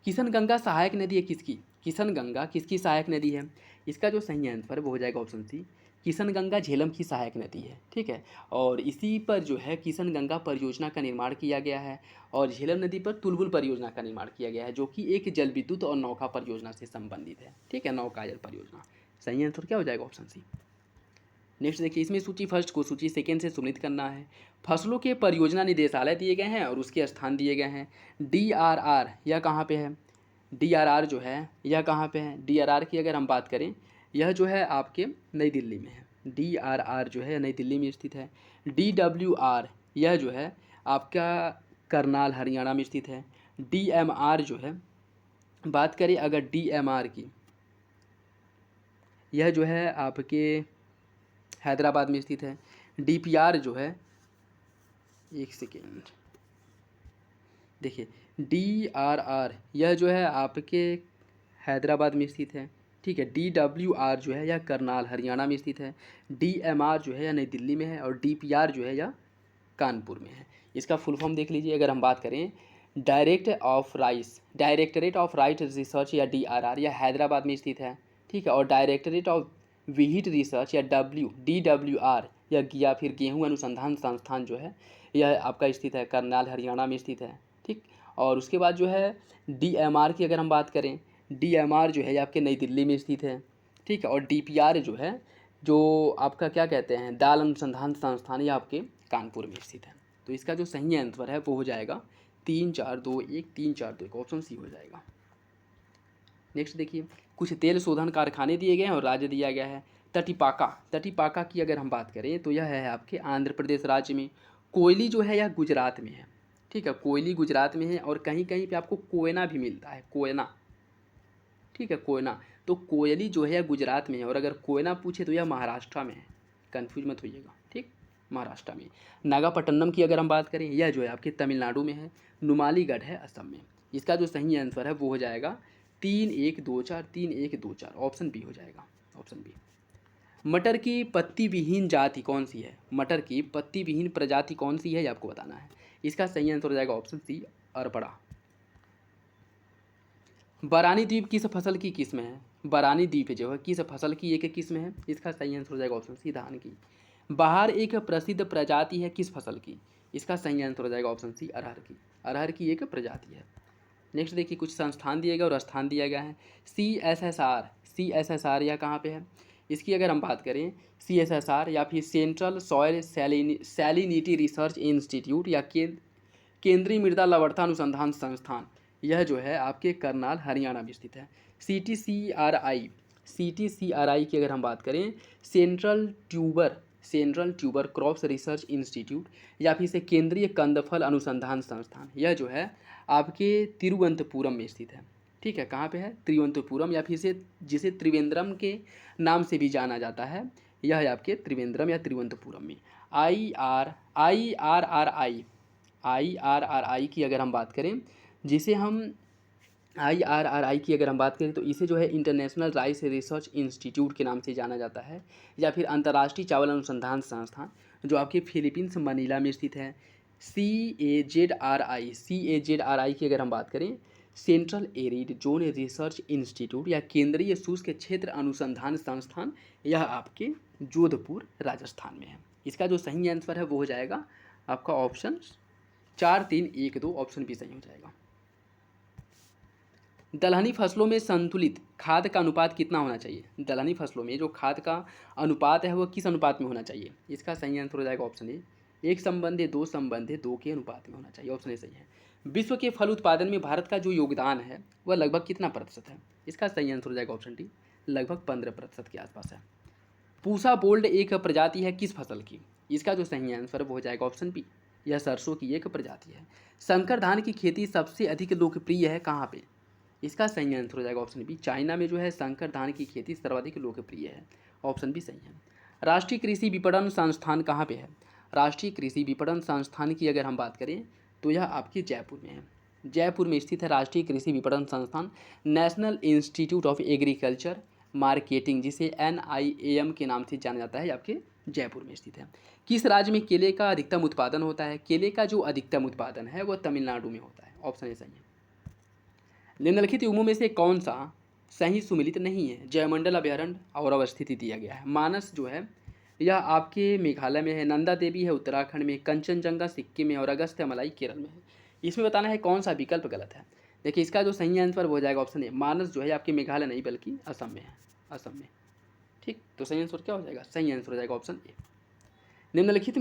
किशनगंगा सहायक नदी है किसकी? किशनगंगा किसकी सहायक नदी है? इसका जो सही आंसर है वो हो जाएगा ऑप्शन सी, किशनगंगा झेलम की सहायक नदी है, ठीक है। और इसी पर जो है किशनगंगा परियोजना का निर्माण किया गया है और झेलम नदी पर तुलबुल परियोजना का निर्माण किया गया है जो कि एक जल विद्युत और नौका परियोजना से संबंधित है, ठीक है, नौकाजल परियोजना। सही आंसर क्या हो जाएगा? ऑप्शन सी। नेक्स्ट देखिए, इसमें सूची फर्स्ट को सूची सेकेंड से सम्मिलित करना है। फसलों के परियोजना निदेशालय दिए गए हैं और उसके स्थान दिए गए हैं। DRR यह कहाँ पे है? DRR जो है यह कहाँ पे है? DRR की अगर हम बात करें यह जो है आपके नई दिल्ली में है। DRR जो है नई दिल्ली में स्थित है। DWR यह जो है आपका करनाल हरियाणा में स्थित है। DMR जो है, बात करें अगर DMR की, यह जो है आपके हैदराबाद में स्थित है। DPR जो है, एक सेकेंड देखिए, DRR यह जो है आपके हैदराबाद में स्थित है, ठीक है। DWR जो है यह करनाल हरियाणा में स्थित है। DMR जो है यह नई दिल्ली में है और DPR जो है यह कानपुर में है। इसका फुल फॉर्म देख लीजिए, अगर हम बात करें डायरेक्टरेट ऑफ राइट रिसर्च या DRR यह हैदराबाद में स्थित है, ठीक है। और डायरेक्टरेट ऑफ विहिट रिसर्च या DWR या फिर गेहूं अनुसंधान संस्थान जो है यह आपका स्थित है करनाल हरियाणा में स्थित है। ठीक, और उसके बाद जो है DMR की अगर हम बात करें, DMR जो है ये आपके नई दिल्ली में स्थित है। ठीक है, और DPR जो है जो आपका क्या कहते हैं दाल अनुसंधान संस्थान ये आपके कानपुर में स्थित है। तो इसका जो सही आंसर है वो हो जाएगा 3-4-2-1, 3-4-2-1, ऑप्शन सी हो जाएगा। नेक्स्ट देखिए, कुछ तेल शोधन कारखाने दिए गए हैं और राज्य दिया गया है। तटीपाका की अगर हम बात करें तो यह है आपके आंध्र प्रदेश राज्य में। कोयली जो है यह गुजरात में है। ठीक है, कोयली गुजरात में है और कहीं कहीं पे आपको कोयना भी मिलता है, कोयना। ठीक है, कोयना। तो कोयली जो है यह गुजरात में है और अगर कोयना पूछे तो यह महाराष्ट्र में है, कन्फ्यूज मत होइएगा। ठीक, महाराष्ट्र में। नागापट्टनम की अगर हम बात करें यह जो है आपके तमिलनाडु में है। नुमालीगढ़ है असम में। इसका जो सही आंसर है वो हो जाएगा 3-1-2-4, 3-1-2-4, ऑप्शन बी हो जाएगा, ऑप्शन बी। मटर की पत्ती विहीन जाति कौन सी है? मटर की पत्ती विहीन प्रजाति कौन सी है ये आपको बताना है। इसका सही आंसर हो जाएगा ऑप्शन सी, अरपड़ा। बरानी द्वीप किस फसल की किस्म है? बरानी द्वीप जो है किस फसल की एक किस्म है? इसका सही आंसर हो जाएगा ऑप्शन सी, धान की। बहार एक प्रसिद्ध प्रजाति है किस फसल की? इसका सही आंसर हो जाएगा ऑप्शन सी, अरहर की। अरहर की एक प्रजाति है। नेक्स्ट देखिए, कुछ संस्थान दिए गए और स्थान दिया गया है। CSSR यह कहाँ पे है? इसकी अगर हम बात करें CSSR या फिर central soil salinity research institute या केंद्रीय मृदा लवणता अनुसंधान संस्थान, यह जो है आपके करनाल हरियाणा में स्थित है। CTCRI की अगर हम बात करें central tuber crops research institute या फिर से केंद्रीय कंदफल अनुसंधान संस्थान, यह जो है आपके तिरुवनंतपुरम में स्थित है। ठीक है, कहाँ पे है? तिरुवनंतपुरम या फिर से जिसे त्रिवेंद्रम के नाम से भी जाना जाता है, यह है आपके त्रिवेंद्रम या तिरुवनंतपुरम में। IRRI की अगर हम बात करें तो इसे जो है इंटरनेशनल राइस रिसर्च इंस्टीट्यूट के नाम से जाना जाता है या फिर अंतर्राष्ट्रीय चावल अनुसंधान संस्थान जो आपके फिलीपींस मनीला में स्थित है। CAZRI की अगर हम बात करें central arid zone research institute या केंद्रीय शुष्क क्षेत्र अनुसंधान संस्थान, यह आपके जोधपुर राजस्थान में है। इसका जो सही आंसर है वो हो जाएगा आपका ऑप्शन 4-3-1-2, ऑप्शन बी सही हो जाएगा। दलहनी फसलों में संतुलित खाद का अनुपात कितना होना चाहिए? दलहनी फसलों में जो खाद का अनुपात है वो किस अनुपात में होना चाहिए? इसका सही आंसर हो जाएगा ऑप्शन ए, 1:2:2 के अनुपात में होना चाहिए, ऑप्शन ए सही है। विश्व के फल उत्पादन में भारत का जो योगदान है वह लगभग कितना प्रतिशत है? इसका सही आंसर हो जाएगा ऑप्शन डी, लगभग 15% के आसपास है। पूसा बोल्ड एक प्रजाति है किस फसल की? इसका जो सही आंसर वो हो जाएगा ऑप्शन बी, यह सरसों की एक प्रजाति है। संकर धान की खेती सबसे अधिक लोकप्रिय है कहाँ पे? इसका सही आंसर हो जाएगा ऑप्शन बी, चाइना में जो है संकर धान की खेती सर्वाधिक लोकप्रिय है, ऑप्शन बी सही है। राष्ट्रीय कृषि विपणन संस्थान कहाँ पे है? राष्ट्रीय कृषि विपणन संस्थान की अगर हम बात करें तो यह आपके जयपुर में है। जयपुर में स्थित है राष्ट्रीय कृषि विपणन संस्थान। National institute of agriculture marketing जिसे NIAM के नाम से जाना जाता है, आपके जयपुर में स्थित है। किस राज्य में केले का अधिकतम उत्पादन होता है? केले का जो अधिकतम उत्पादन है वह तमिलनाडु में होता है, ऑप्शन ए सही है। निम्नलिखित युग्मों में से कौन सा सही सुमिलित नहीं है? जयमंडल अभयारण्य और अवस्थिति दिया गया है। मानस जो है यह आपके मेघालय में है, नंदा देवी है उत्तराखंड में, कंचनजंगा सिक्किम में और अगस्त्यमलाई केरल में है। इसमें बताना है कौन सा विकल्प गलत है। देखिए इसका जो सही आंसर हो जाएगा ऑप्शन ए, मानस जो है आपके मेघालय नहीं बल्कि असम में है, असम में। ठीक, तो सही आंसर क्या हो जाएगा? सही आंसर हो जाएगा ऑप्शन ए। निम्नलिखित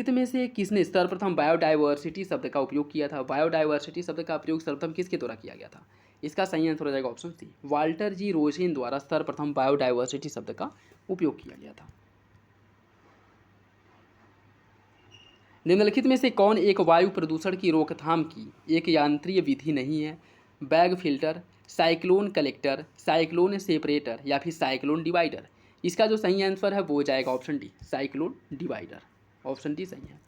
में से किसने सर्वप्रथम बायोडाइवर्सिटी शब्द का उपयोग किया था? बायोडाइवर्सिटी शब्द का प्रयोग सर्वप्रथम किसके द्वारा किया गया था? इसका सही आंसर हो जाएगा option C, Walter G Rosen द्वारा सर्वप्रथम बायोडाइवर्सिटी शब्द का उपयोग किया गया था। निम्नलिखित में से कौन एक वायु प्रदूषण की रोकथाम की एक यांत्रिक विधि नहीं है? Bag filter, cyclone collector, cyclone separator या फिर साइक्लोन डिवाइडर। इसका जो सही आंसर है वो हो जाएगा option D, cyclone divider, option D सही है।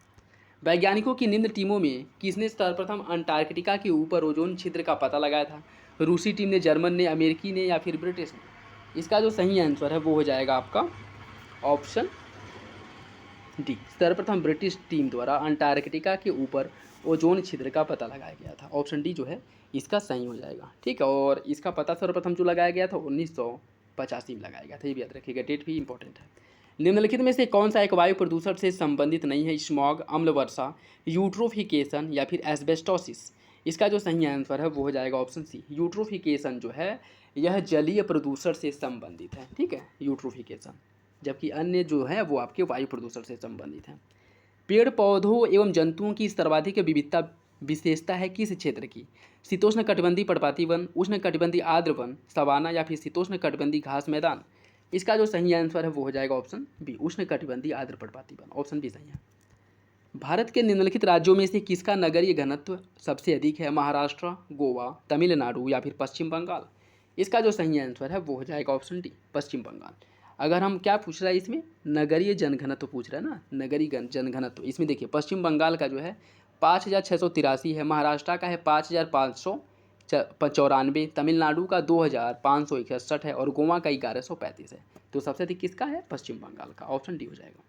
वैज्ञानिकों की निम्न टीमों में किसने सर्वप्रथम अंटार्कटिका के ऊपर ओजोन छिद्र का पता लगाया था? रूसी टीम ने, जर्मन ने, अमेरिकी ने या फिर ब्रिटिश ने? इसका जो सही आंसर है वो हो जाएगा आपका ऑप्शन डी, सर्वप्रथम ब्रिटिश टीम द्वारा अंटार्कटिका के ऊपर ओजोन छिद्र का पता लगाया गया था, ऑप्शन डी जो है इसका सही हो जाएगा। ठीक है, और इसका पता सर्वप्रथम जो लगाया गया था 85 में लगाया गया था, ये भी याद रखिएगा, डेट भी इंपॉर्टेंट है। निम्नलिखित में से कौन सा एक वायु प्रदूषण से संबंधित नहीं है? स्मॉग, अम्ल वर्षा, यूट्रोफिकेशन या फिर एस्बेस्टोसिस। इसका जो सही आंसर है वो हो जाएगा ऑप्शन सी। यूट्रोफिकेशन जो है यह जलीय प्रदूषण से संबंधित है, ठीक है, यूट्रोफिकेशन, जबकि अन्य जो है वो आपके वायु प्रदूषण से संबंधित है। पेड़ पौधों एवं जंतुओं की सर्वाधिक विविधता विशेषता है किस क्षेत्र की? शीतोष्ण कटिबंधीय पर्वतीय वन, उष्ण कटिबंधीय आर्द्र वन, सवाना या फिर शीतोष्ण कटिबंधीय घास मैदान। इसका जो सही आंसर है वो हो जाएगा ऑप्शन बी, उष्ण कटिबंधीय आर्द्र पर्वतीय वन, ऑप्शन बी सही है। भारत के निम्नलिखित राज्यों में से किसका नगरीय घनत्व सबसे अधिक है? महाराष्ट्र, गोवा, तमिलनाडु या फिर पश्चिम बंगाल। इसका जो सही आंसर है वो हो जाएगा ऑप्शन डी, पश्चिम बंगाल। अगर हम क्या पूछ रहा है इसमें, नगरीय जनघनत्व पूछ रहा है ना, नगरीय जनघनत्व, इसमें देखिए पश्चिम बंगाल का जो है 5683 है, महाराष्ट्र का है 5594, तमिलनाडु का 2561 है और गोवा का 1135 है। तो सबसे अधिक किसका है? पश्चिम बंगाल का, ऑप्शन डी हो जाएगा।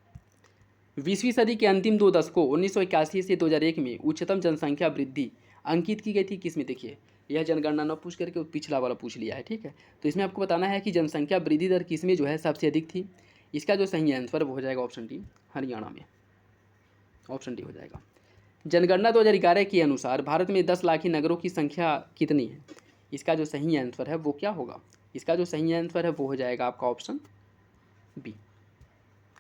20वीं सदी के अंतिम 2 दशकों 1981 से 2001 में उच्चतम जनसंख्या वृद्धि अंकित की गई थी किसमें? देखिए यह जनगणना न पूछ करके पिछला वाला पूछ लिया है, ठीक है। तो इसमें आपको बताना है कि जनसंख्या वृद्धि दर किसमें जो है सबसे अधिक थी। इसका जो सही आंसर वो हो जाएगा ऑप्शन डी, हरियाणा में, ऑप्शन डी हो जाएगा। जनगणना 2011 के अनुसार भारत में 10 लाखी नगरों की संख्या कितनी है? इसका जो सही आंसर है वो क्या होगा? इसका जो सही आंसर है वो हो जाएगा आपका ऑप्शन बी।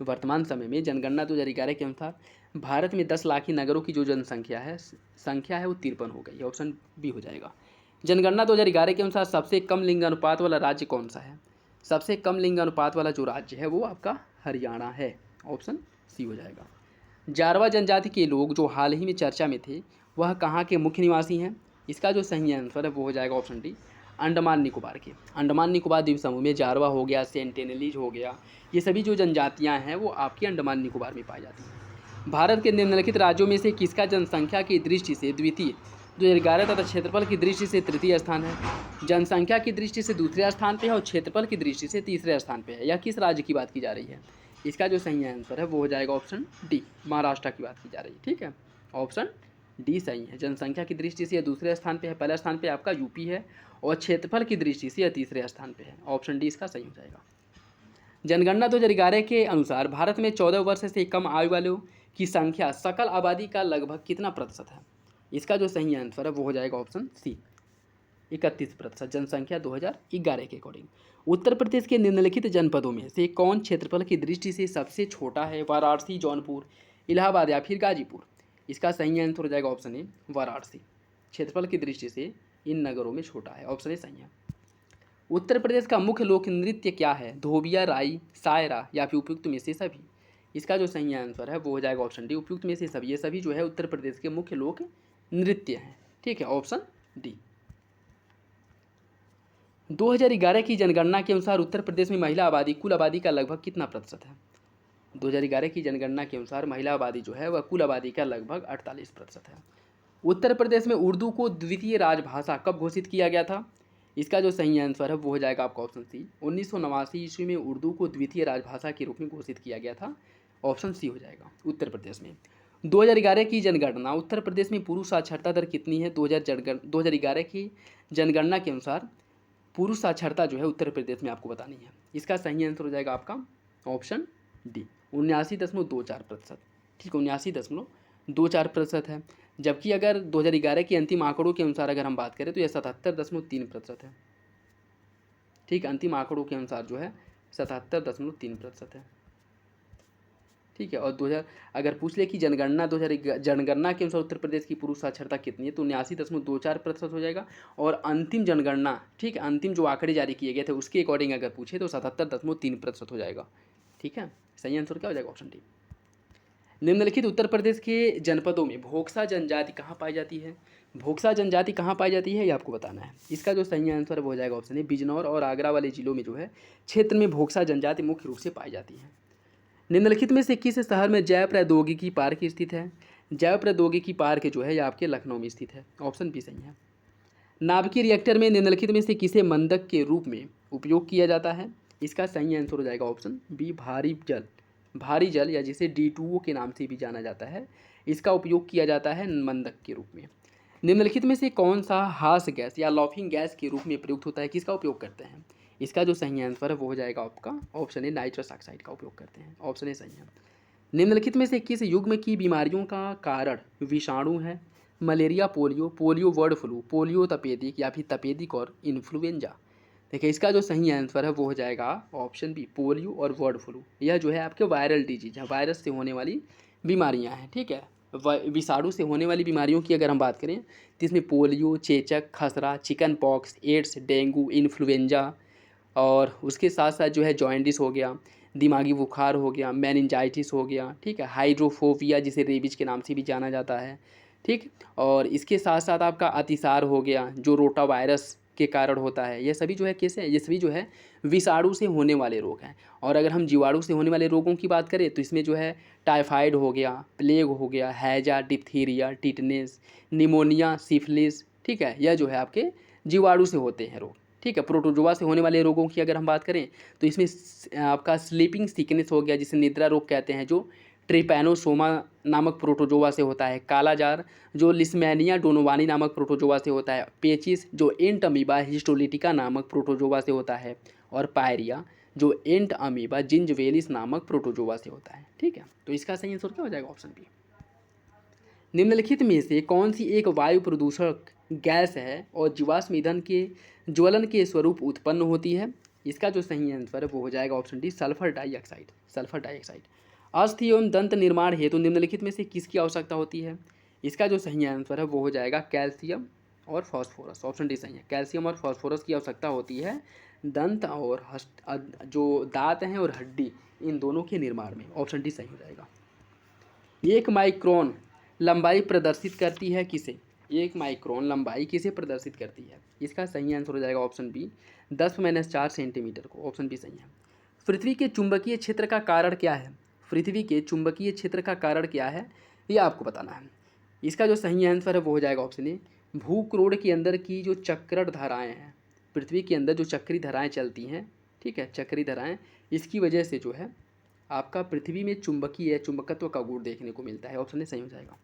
वर्तमान समय में जनगणना 2011 के अनुसार भारत में 10 लाखी नगरों की जो जनसंख्या है वो 53 हो गई, ऑप्शन बी हो जाएगा। जनगणना 2011 के अनुसार सबसे कम लिंग अनुपात वाला राज्य कौन सा है? सबसे कम लिंग अनुपात वाला जो राज्य है वो आपका हरियाणा है, ऑप्शन सी हो जाएगा। जारवा जनजाति के लोग जो हाल ही में चर्चा में थे वह कहाँ के मुख्य निवासी हैं? इसका जो सही आंसर है वो हो जाएगा ऑप्शन डी, अंडमान निकोबार के। अंडमान निकोबार द्वीप समूह में जारवा हो गया, सेंटिनलीज हो गया, ये सभी जो जनजातियां हैं वो आपके अंडमान निकोबार में पाई जाती हैं। भारत के निम्नलिखित राज्यों में से किसका जनसंख्या की दृष्टि से द्वितीय 2011 तथा क्षेत्रफल की दृष्टि से तृतीय स्थान है? जनसंख्या की दृष्टि से दूसरे स्थान पे है और क्षेत्रफल की दृष्टि से तीसरे स्थान पे है। यह किस राज्य की बात की जा रही है? इसका जो सही आंसर है वो हो जाएगा ऑप्शन डी, महाराष्ट्र की बात की जा रही है, ठीक है, ऑप्शन डी सही है। जनसंख्या की दृष्टि से यह दूसरे स्थान पे है, पहला स्थान पे आपका यूपी है और क्षेत्रफल की दृष्टि से यह तीसरे स्थान पे है, ऑप्शन डी इसका सही हो जाएगा। जनगणना 2011 के अनुसार भारत में 14 वर्ष से कम आयु वालों की संख्या सकल आबादी का लगभग कितना प्रतिशत है? इसका जो सही आंसर है वो हो जाएगा ऑप्शन सी, 31% जनसंख्या 2011 के अकॉर्डिंग। उत्तर प्रदेश के निम्नलिखित जनपदों में से कौन क्षेत्रफल की दृष्टि से सबसे छोटा है? वाराणसी, जौनपुर, इलाहाबाद या फिर गाजीपुर। इसका सही आंसर हो जाएगा ऑप्शन ए, वाराणसी, क्षेत्रफल की दृष्टि से इन नगरों में छोटा है, ऑप्शन ए सही है। उत्तर प्रदेश का मुख्य लोक नृत्य क्या है? धोबिया, राई, सायरा या फिर उपयुक्त में से सभी। इसका जो सही आंसर है वो हो जाएगा ऑप्शन डी, उपयुक्त में से सभी। ये सभी जो है उत्तर प्रदेश के मुख्य लोक नृत्य हैं, ठीक है, ऑप्शन डी। 2011 की जनगणना के अनुसार उत्तर प्रदेश में महिला आबादी कुल आबादी का लगभग कितना प्रतिशत है? 2011 की जनगणना के अनुसार महिला आबादी जो है वह कुल आबादी का लगभग 48% है। उत्तर प्रदेश में उर्दू को द्वितीय राजभाषा कब घोषित किया गया था? इसका जो सही आंसर है वो हो जाएगा आपका ऑप्शन सी, 1989 ईस्वी में उर्दू को द्वितीय राजभाषा के रूप में घोषित किया गया था, ऑप्शन सी हो जाएगा उत्तर प्रदेश में। 2011 की जनगणना उत्तर प्रदेश में पुरुष साक्षरता दर कितनी है? 2011 की जनगणना के अनुसार पुरुष साक्षरता जो है उत्तर प्रदेश में आपको बतानी है। इसका सही आंसर हो जाएगा आपका ऑप्शन डी, 79.24%, ठीक, 79.24% है। जबकि अगर 2011 के अंतिम आंकड़ों के अनुसार अगर हम बात करें तो यह 77.3% है, ठीक, अंतिम आंकड़ों के अनुसार जो है 77.3% है, ठीक है। और 2000 अगर पूछ ले कि जनगणना जनगणना के अनुसार उत्तर प्रदेश की पुरुष साक्षरता कितनी है तो 79.24% हो जाएगा। और अंतिम जनगणना, ठीक है, अंतिम जो आंकड़े जारी किए गए थे उसके अकॉर्डिंग अगर पूछे तो 77.3% हो जाएगा, ठीक है। सही आंसर क्या हो जाएगा? Option D. निम्नलिखित उत्तर प्रदेश के जनपदों में भोक्सा जनजाति कहाँ पाई जाती है? भोक्सा जनजाति कहाँ पाई जाती है ये आपको बताना है। इसका जो सही आंसर वो हो जाएगा ऑप्शन ए, बिजनौर और आगरा वाले जिलों में जो है क्षेत्र में भोक्सा जनजाति मुख्य रूप से पाई जाती है। निम्नलिखित में से किस शहर में जैव प्रौद्योगिकी पार्क स्थित है? जैव प्रौद्योगिकी पार्क जो है ये आपके लखनऊ में स्थित है, ऑप्शन बी सही है। नाभिकीय रिएक्टर में निम्नलिखित में से किसे मंदक के रूप में उपयोग किया जाता है? इसका सही आंसर हो जाएगा ऑप्शन बी, भारी जल या जिसे D2O के नाम से भी जाना जाता है, इसका उपयोग किया जाता है मंदक के रूप में। निम्नलिखित में से कौन सा हास गैस या लॉफिंग गैस के रूप में प्रयुक्त होता है? किसका उपयोग करते हैं? इसका जो सही आंसर है वो हो जाएगा आपका ऑप्शन ए, नाइट्रस ऑक्साइड का उपयोग करते हैं। ऑप्शन ए सही है। निम्नलिखित में से किस युग्म की बीमारियों का कारण विषाणु है? Malaria, polio, polio bird flu, polio तपेदिक या फिर तपेदिक और इन्फ्लुएंजा। देखिए इसका जो सही आंसर है वो हो जाएगा ऑप्शन बी, पोलियो और बर्ड फ्लू। यह जो है आपके वायरल डिजीज है, वायरस से होने वाली बीमारियां हैं। ठीक है, विषाणु से होने वाली बीमारियों की अगर हम बात करें तो इसमें पोलियो, चेचक, खसरा, chicken pox, AIDS, dengue, influenza और उसके साथ साथ जो है जॉइंटिस हो गया, दिमागी बुखार हो गया, मेनिंजाइटिस हो गया। ठीक है, हाइड्रोफोबिया जिसे रेबीज के नाम से भी जाना जाता है। ठीक, और इसके साथ साथ आपका अतिसार हो गया जो रोटा वायरस के कारण होता है। ये सभी जो है कैसे हैं, ये सभी जो है विषाणु से होने वाले रोग हैं। और अगर हम जीवाणु से होने वाले रोगों की बात करें तो इसमें जो है टाइफाइड हो गया, प्लेग हो गया, हैजा, डिप्थीरिया, टिटनेस, निमोनिया, सिफिलिस। ठीक है, यह जो है आपके जीवाणु से होते हैं रोग। ठीक है, प्रोटोजोआ से होने वाले रोगों की अगर हम बात करें तो इसमें आपका स्लीपिंग सिकनेस हो गया जिसे निद्रा रोग कहते हैं, जो ट्रिपैनोसोमा नामक प्रोटोजोआ से होता है। कालाजार जो लिस्मैनिया डोनोवानी नामक प्रोटोजोआ से होता है। पेचिस जो एंट अमीबा हिस्टोलिटिका नामक प्रोटोजोआ से होता है। और पायरिया जो एंट अमीबा जिंजवेलिस नामक प्रोटोजोआ से होता है। ठीक है, तो इसका सही आंसर क्या हो जाएगा? Option B. निम्नलिखित में से कौन सी एक वायु प्रदूषक गैस है और जीवाश्म ईंधन के ज्वलन के स्वरूप उत्पन्न होती है? इसका जो सही आंसर है वो हो जाएगा option D, sulphur dioxide. Sulphur dioxide. अस्थि एवं दंत निर्माण हेतु निम्नलिखित में से किसकी आवश्यकता होती है? इसका जो सही आंसर है वो हो जाएगा कैल्शियम और फॉस्फोरस। ऑप्शन डी सही है, कैल्शियम और फॉस्फोरस की आवश्यकता होती है दंत और जो दांत हैं और हड्डी, इन दोनों के निर्माण में। ऑप्शन डी सही हो जाएगा। 1 माइक्रोन लंबाई प्रदर्शित करती है किसे? 1 माइक्रोन लंबाई किसे प्रदर्शित करती है? इसका सही आंसर हो जाएगा ऑप्शन बी, 10⁻4 सेंटीमीटर को। ऑप्शन बी सही है। पृथ्वी के चुंबकीय क्षेत्र का कारण क्या है? पृथ्वी के चुंबकीय क्षेत्र का कारण क्या है, ये आपको बताना है। इसका जो सही आंसर है वो हो जाएगा ऑप्शन ए, भूक्रोड़ के अंदर की जो चक्रण धाराएँ हैं, पृथ्वी के अंदर जो चक्री धाराएँ चलती हैं, ठीक है, चक्री धाराएँ, इसकी वजह से जो है आपका पृथ्वी में चुंबकीय चुंबकत्व का गुण देखने को मिलता है। ऑप्शन ए सही हो जाएगा।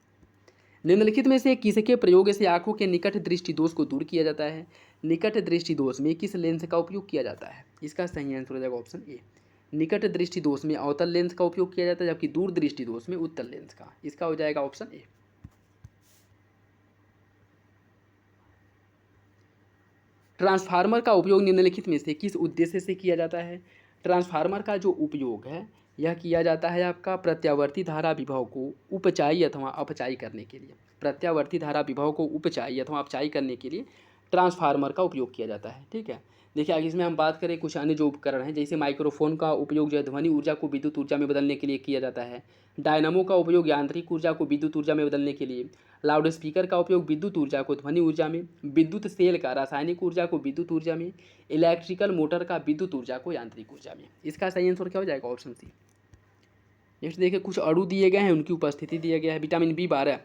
निम्नलिखित में से किसके प्रयोग से आंखों के निकट दृष्टि दोष को दूर किया जाता है? निकट दृष्टि दोष में किस लेंस का उपयोग किया जाता है? इसका सही आंसर हो जाएगा ऑप्शन ए, निकट दृष्टि दोष में अवतल लेंस का उपयोग किया जाता है, जबकि दूर दृष्टि दोष में उत्तल लेंस का। इसका हो जाएगा ऑप्शन ए। ट्रांसफार्मर का उपयोग निम्नलिखित में से किस उद्देश्य से किया जाता है? ट्रांसफार्मर का जो उपयोग है यह किया जाता है आपका प्रत्यावर्ती धारा विभव को उपचाई अथवा अपचाई करने के लिए। प्रत्यावर्ती धारा विभव को उपचाई अथवा अपचाई करने के लिए ट्रांसफार्मर का उपयोग किया जाता है। ठीक है, देखिए आगे इसमें हम बात करें कुछ अन्य जो उपकरण हैं, जैसे माइक्रोफोन का उपयोग जो है ध्वनि ऊर्जा को विद्युत ऊर्जा में बदलने के लिए किया जाता है। डायनामो का उपयोग यांत्रिक ऊर्जा को विद्युत ऊर्जा में बदलने के लिए। लाउड स्पीकर का उपयोग विद्युत ऊर्जा को ध्वनि ऊर्जा में। विद्युत सेल का रासायनिक ऊर्जा को विद्युत ऊर्जा में। इलेक्ट्रिकल मोटर का विद्युत ऊर्जा को यांत्रिक ऊर्जा में। इसका सही आंसर क्या हो जाएगा? ऑप्शन सी। नेक्स्ट देखिए, कुछ अणु दिए गए हैं, उनकी उपस्थिति दिया गया है। विटामिन बी 12,